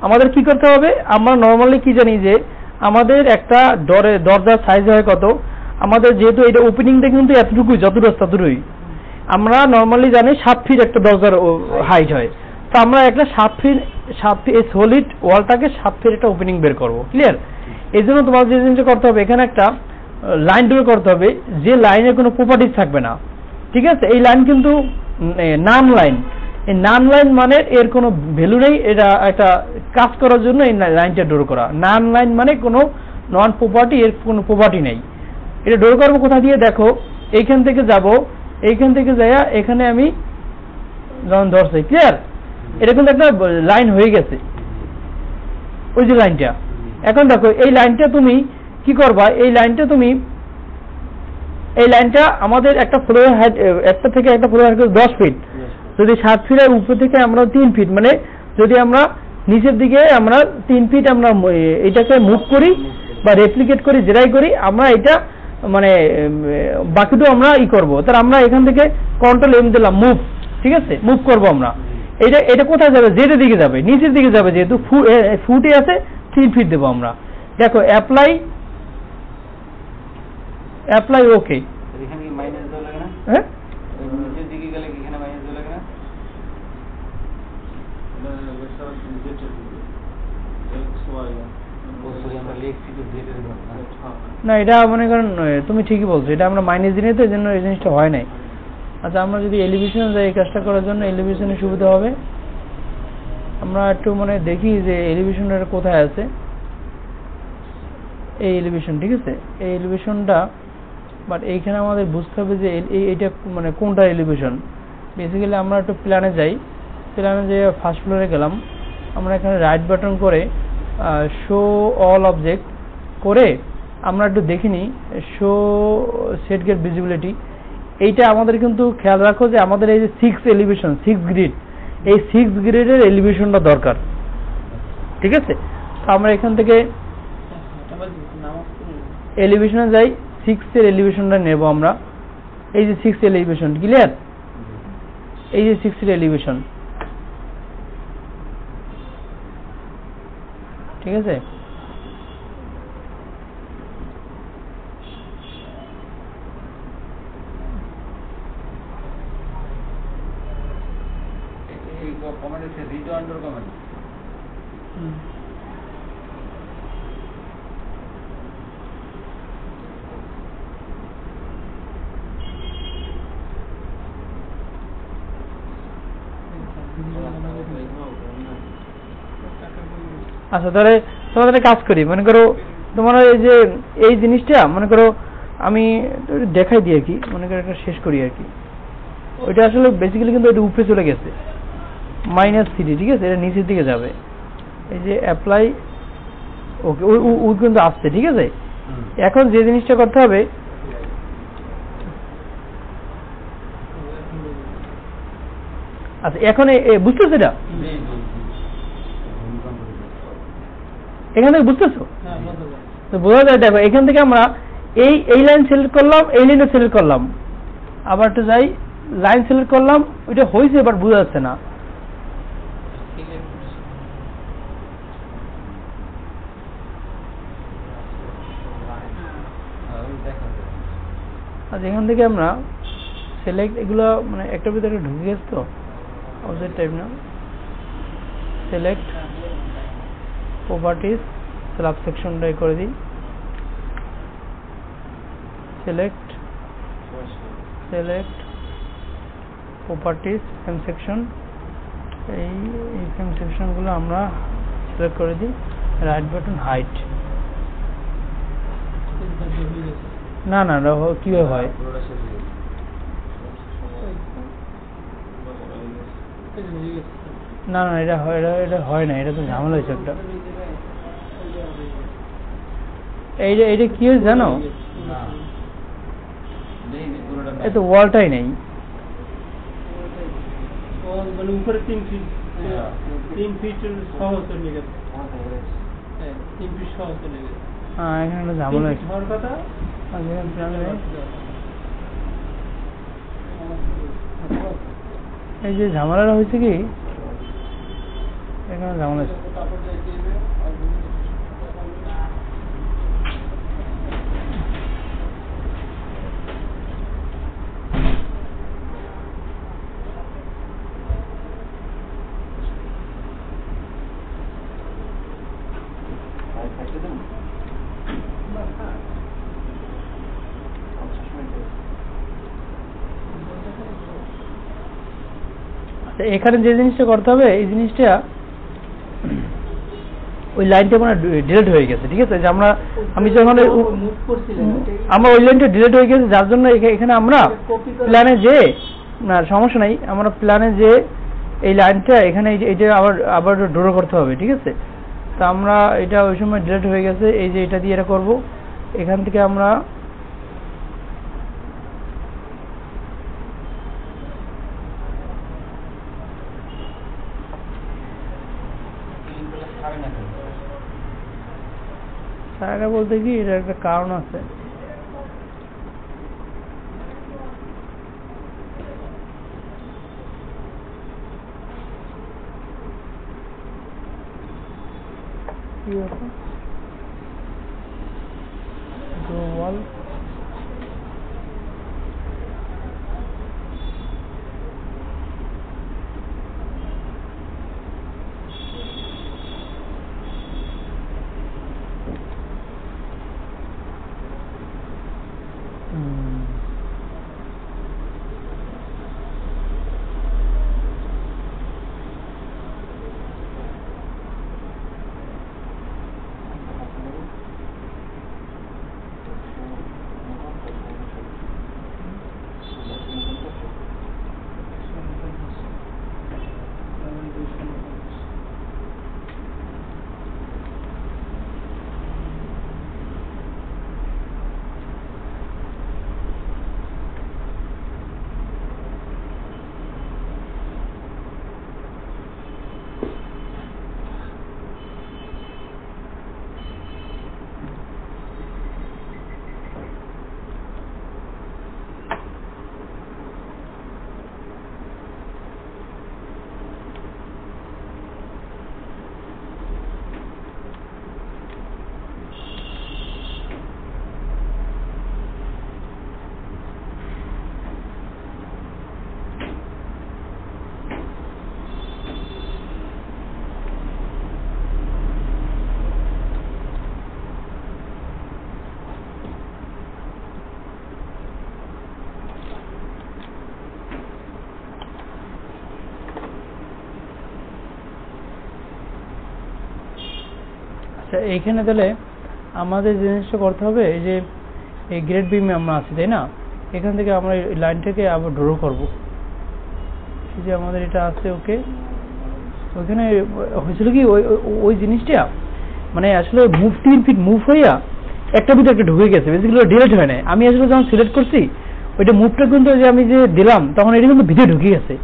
আমাদের কি করতে হবে। আমরা নর্মালি কি জানি যে আমাদের একটা দরজার সাইজ হয় কত, আমাদের যেহেতু এটা ওপেনিংটা কিন্তু এতটুকুই, যতটুকু ততটুকুই। আমরা নর্মালি জানি 7 ফিট একটা দরজার হাইট হয়, তো আমরা একটা 7 ফিট এই সলিড ওয়ালটাকে 7 ফিট একটা ওপেনিং বের করবো। ক্লিয়ার? এই জন্য তোমার যে জিনিসটা করতে হবে, এখানে একটা লাইন বের করতে হবে, যে লাইনের কোনো প্রপার্টিজ থাকবে না। ঠিক আছে? এই লাইন কিন্তু নান লাইন। এই নান লাইন মানে এর কোনো ভ্যালু নেই, এটা একটা কাজ করার জন্য এই লাইনটা ড্র করা। নান লাইন মানে কোনো নন প্রপার্টি, এর কোনো প্রপার্টি নেই। এটা ড্র করবো কোথা দিয়ে, দেখো এইখান থেকে যাব, এইখান থেকে যাইয়া এখানে আমি যখন ধরছি, ক্লিয়ার? এটা কিন্তু একটা লাইন হয়ে গেছে, ওই যে লাইনটা। এখন দেখো এই লাইনটা তুমি কি করবা, এই লাইনটা আমাদের একটা ফ্লোর হাইট, একটা থেকে একটা ফ্লোর হাইট 10 ফিট। যদি 7 ফিটের উপর থেকে আমরা 3 ফিট, মানে যদি আমরা নিচের দিকে আমরা 3 ফিট আমরা এটাকে মুভ করি বা রেপ্লিকেট করি, যেটাই করি, আমরা এটা মানে বাকিটা আমরা করবো। তার আমরা এখান থেকে কন্ট্রোল এম দিলাম, মুভ। ঠিক আছে? মুভ করবো আমরা। এটা কোথায় যাবে? জেডের দিকে যাবে, নিচের দিকে যাবে, যেহেতু ফুটে আছে 3 ফিট দেবো আমরা। দেখো অ্যাপ্লাই ওকে। এখানে কি মাইনাস দেওয়া লাগে না? হ্যাঁ, নিচের দিকে গেলে কি এখানে মাইনাস দেওয়া লাগে না? না এটা মনে করেন তুমি ঠিকই বলছো, এটা আমরা মাইনাস দিনে তো এই জন্য এই জিনিসটা হয় নাই। আচ্ছা, আমরা যদি এলিভেশনে যাই এই কাজটা করার জন্য, এলিভেশনে সুবিধা হবে। আমরা একটু মানে দেখি যে এলিভেশনটা কোথায় আছে। এই এলিভেশন, ঠিক আছে? এই এলিভেশনটা, বাট এইখানে আমাদের বুঝতে হবে যে এইটা মানে কোনটা এলিভেশন। বেসিক্যালি আমরা একটু প্ল্যানে যাই, প্ল্যানে যেয়ে ফার্স্ট ফ্লোরে গেলাম, আমরা এখানে রাইট বাটন করে শো অল অবজেক্ট করে আমরা একটু দেখিনি শো সেট গেট ভিজিবিলিটি। এইটা আমাদের কিন্তু খেয়াল রাখো যে আমাদের এই যে 6 এলিভেশন, 6 গ্রিড, এই 6 গ্রিডের এলিভেশনটা দরকার। ঠিক আছে? তো আমরা এখান থেকে এলিভেশনে যাই, 6 এর এলিভেশনটা নেব আমরা। এই যে 6 এলিভেশন, ক্লিয়ার? এই যে 6 এর এলিভেশন, ঠিক আছে? কমেন্ট হচ্ছে রিড আন্ডার কমেন্ট। আচ্ছা, তাহলে তোমাদের কাজ করি, মনে করো তোমার এই যে এই জিনিসটা মনে করো আমি দেখাই দিই আর কি, মনে করো এটা শেষ করি আর কি। ওইটা আসলে বেসিক্যালি কিন্তু এটা উপরে চলে গেছে -3, ঠিক আছে? এটা নিচের দিকে যাবে। এই যে অ্যাপ্লাই ওকে, ওই কিন্তু আসছে, ঠিক আছে? এখন যে জিনিসটা করতে হবে, আচ্ছা এখন বুঝতেছো এটা? এখান থেকে বুঝতেছো? তো বোঝা যায়। দেখো এখান থেকে আমরা এই লাইন সিলেক্ট করলাম, এই লাইনও সিলেক্ট করলাম, আবার একটু যাই, লাইন সিলেক্ট করলাম, ওইটা হয়েছে, এবার বোঝা যাচ্ছে না। আচ্ছা, এখান থেকে আমরা সিলেক্ট, এগুলো মানে একটার ভিতরে ঢুকে গেছে তো, অবজেক্ট টাইপ না, সিলেক্ট প্রপার্টিজ, সাবসেকশনটাই করে দিই, সিলেক্ট প্রপার্টিজ ফ্রেম সেকশন, এই ফ্রেম সেকশনগুলো আমরা সিলেক্ট করে দিই, রাইট বাটন হাইট। না না, কিভাবে হয়? না না, এটা হয় না, এটা তো ঝামেলা হয়েছে একটা। এইটা কি হয়েছে জানো? এই তো ওয়ালটাই নেই। উপরে 3 ফিট, 3 ফিট সহ চলে গেছে। 3 ফিট সহ চলে গেছে। হ্যাঁ, এখানে একটা ঝামেলা হয়েছে। হওয়ার কথা। এই যে ঝামেলাটা হয়েছে কি এখানে ঝামেলা এখানে যে জিনিসটা করতে হবে এই জিনিসটা ওই লাইনটা মানে ডিলিট হয়ে গেছে, ঠিক আছে? যে আমি যখন আমরা ওই লাইনটা ডিলিট হয়ে গেছে, যার জন্য এখানে আমরা প্ল্যানে যে না সমস্যা নাই, আমরা প্ল্যানে যে এই লাইনটা এখানে এইটা আবার ড্র করতে হবে, ঠিক আছে? তা আমরা এটা ওই সময় ডিলিট হয়ে গেছে, এই যে এটা দিয়ে এটা করবো, এখান থেকে আমরা সারা বলতে কি এটা একটা কারণ আছে। কি ব্যাপার গ্লোবাল এইখানে তাহলে আমাদের জিনিসটা করতে হবে, এই যে এই গ্রেড বিমে আমরা আছি তাই না, এখান থেকে আমরা এই লাইনটাকে আবার ড্র করব। এই যে আমাদের এটা আছে, ওকে ওইখানে হয়েছিল কি ওই জিনিসটা মানে আসলে মুভ 3 ফিট মুভ হইয়া একটা ভিতরে একটা ঢুকে গেছে, বেসিক্যালি ডিলিট হয় না। আমি আসলে যখন সিলেক্ট করছি ওইটা মুভটা কিন্তু যে আমি যে দিলাম তখন এটা কিন্তু ভিতরে ঢুকে গেছে,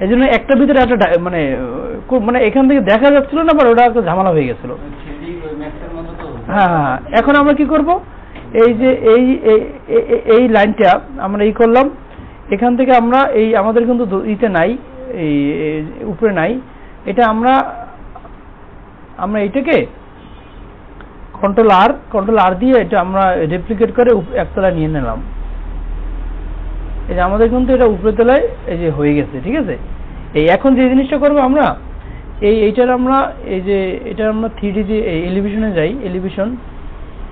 এই জন্য একটা ভিতরে একটা মানে মানে এখান থেকে দেখা যাচ্ছিল না, আবার ওটা একটা ঝামেলা হয়ে গেছিল। হ্যাঁ, এখন আমরা কি করব, এই যে এই লাইনটা আমরা এই করলাম, এখান থেকে আমরা এই আমাদের কিন্তু ইতে নাই, এই উপরে নাই, এটা আমরা এইটাকে কন্ট্রোল আর দিয়ে এটা আমরা রেপ্লিকেট করে একতলায় নিয়ে নিলাম। এই যে আমাদের কিন্তু এটা উপরে তলায় এই যে হয়ে গেছে, ঠিক আছে? এই এখন যে জিনিসটা করবো আমরা এইটার আমরা এই যে এটা আমরা 3D যে এলিভেশনে যাই, এলিভেশন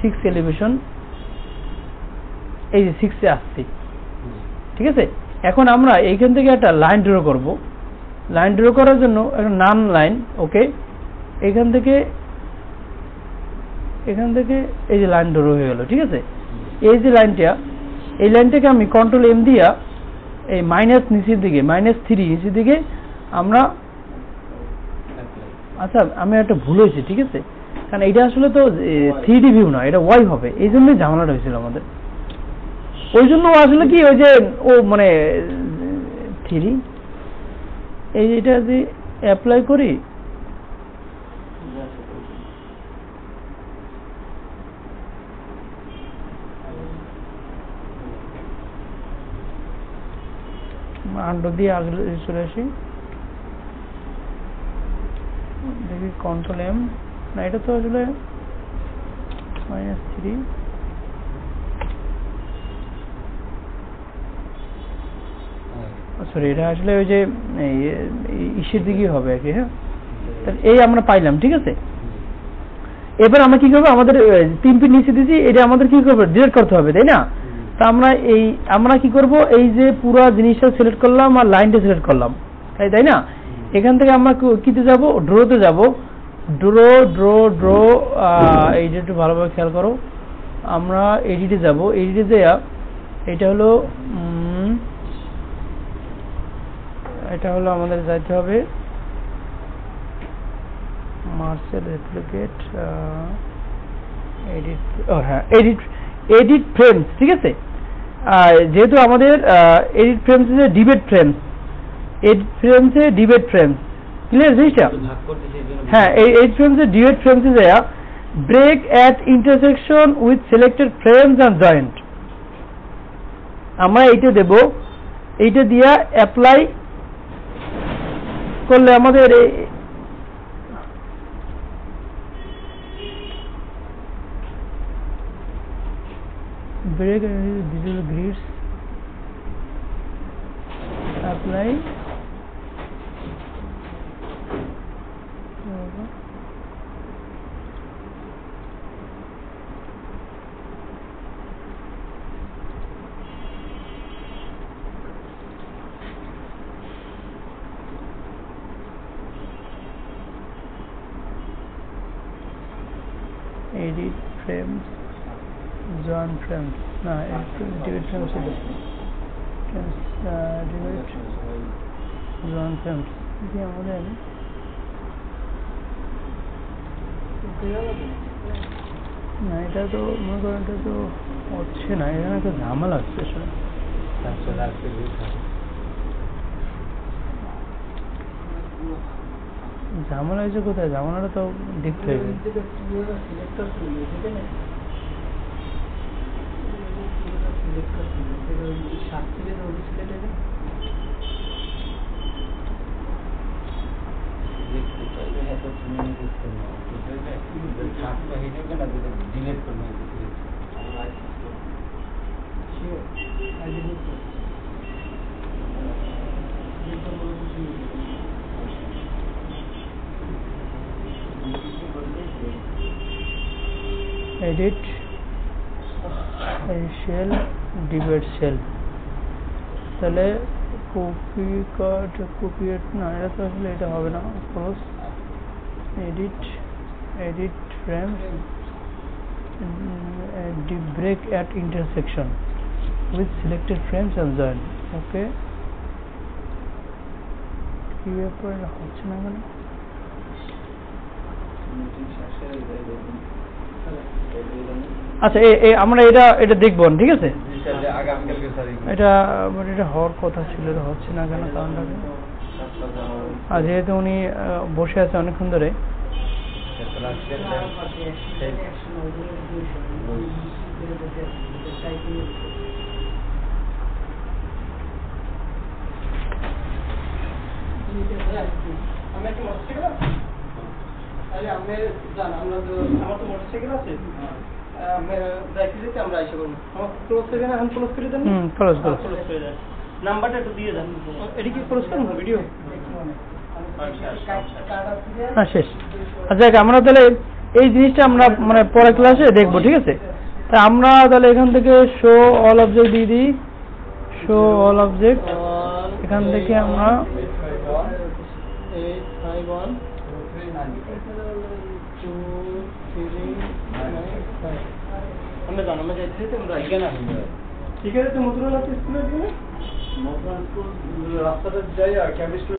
6 এলিভেশন, এই যে 6 এ আসছি, ঠিক আছে? এখন আমরা এইখান থেকে একটা লাইন ড্র করব। লাইন ড্র করার জন্য একটা নান লাইন, ওকে, এখান থেকে এই যে লাইন ড্র হয়ে গেল, ঠিক আছে? এই যে লাইনটা, এই লাইনটাকে আমি কন্ট্রোল এম দিয়া এই মাইনাস নিচের দিকে -3 নিচের দিকে আমরা, আচ্ছা আমি একটা ভুল হয়েছে, ঠিক আছে? কারণ এটা আসলে তো 3D ভিউ না, এটা ওয়াই হবে, এই জন্যই ঝামেলাটা হয়েছিল আমাদের। ওই জন্য আসলে কি ওই যে ও মানে 3 এই এটা যদি অ্যাপ্লাই করি, আন্ডার দিয়ে আগে চলে আসি, দেখি কন্ট্রোল এম, না এটা তো আসলে -3, সরি এটা আসলে ওই যে ইসের দিকেই হবে আর কি। হ্যাঁ, তাহলে এই আমরা পাইলাম, ঠিক আছে। এবার আমরা কি করবো, আমাদের 3 ফিট নিচে দিয়েছি, এটা আমাদের কি করবো, ডিলিট করতে হবে, তাই না? তা আমরা কি করব, এই যে পুরো জিনিসটা সিলেক্ট করলাম আর লাইনটা সিলেক্ট করলাম, তাই না? এখান থেকে আমরা কিতে যাব, ড্রোতে যাব, ড্র এইটা একটু ভালোভাবে খেয়াল করো। আমরা এডিটে যাব, এডিটে যাইয়া এটা হলো আমাদের যাইতে হবে মার্সেল রেপ্লিকেট এডিট ফ্রেমস, ঠিক আছে। যেহেতু আমাদের edit frames debate frames, clear জিনিসটা? হ্যাঁ, এই এডিট ফ্রেমস ডিবেট ফ্রেমসে যায় break at intersection with selected frames and joint, আমরা এইটা দেব। এইটা দিয়া অ্যাপ্লাই করলে আমাদের break digital grids, apply, edit frames, join frames, না edit frames, delete join frames, ఇది আমাদের না, এটা তো মনে করেন এটা তো হচ্ছে না, এখানে একটা ঝামেলা হচ্ছে আসলে। ঝামেলা হয়েছে কোথায়, ঝামেলাটা তো দেখতে হবে। এডিট শেল, ডিবেট শেল, তাহলে কপিয়েট না, এটা তো আসলে এটা হবে না। Close, edit frames, break at intersection with selected frames and joint. Okay, কি ব্যাপার, এটা হচ্ছে না কেন? আচ্ছা, আমরা এটা দেখবো, ঠিক আছে। এটা হওয়ার কথা ছিল, এটা হচ্ছে না কেন কারণটা? আর যেহেতু উনি বসে আছে অনেকক্ষণ ধরে, নাম্বারটা একটু দিয়ে দেন। এটা কি ক্লোজ করুন ভিডিও? হ্যাঁ, শেষ। আচ্ছা, আমরা তাহলে এই জিনিসটা আমরা মানে পরের ক্লাসে দেখবো, ঠিক আছে। তা আমরা তাহলে এখান থেকে শো অল অবজেক্ট দিয়ে দিই, শো অল অবজেক্ট। এখান থেকে আমরা ঠিক আছে। তো মধুরা স্কুলে রাস্তাটা যাই আর কেমিস্ট্রি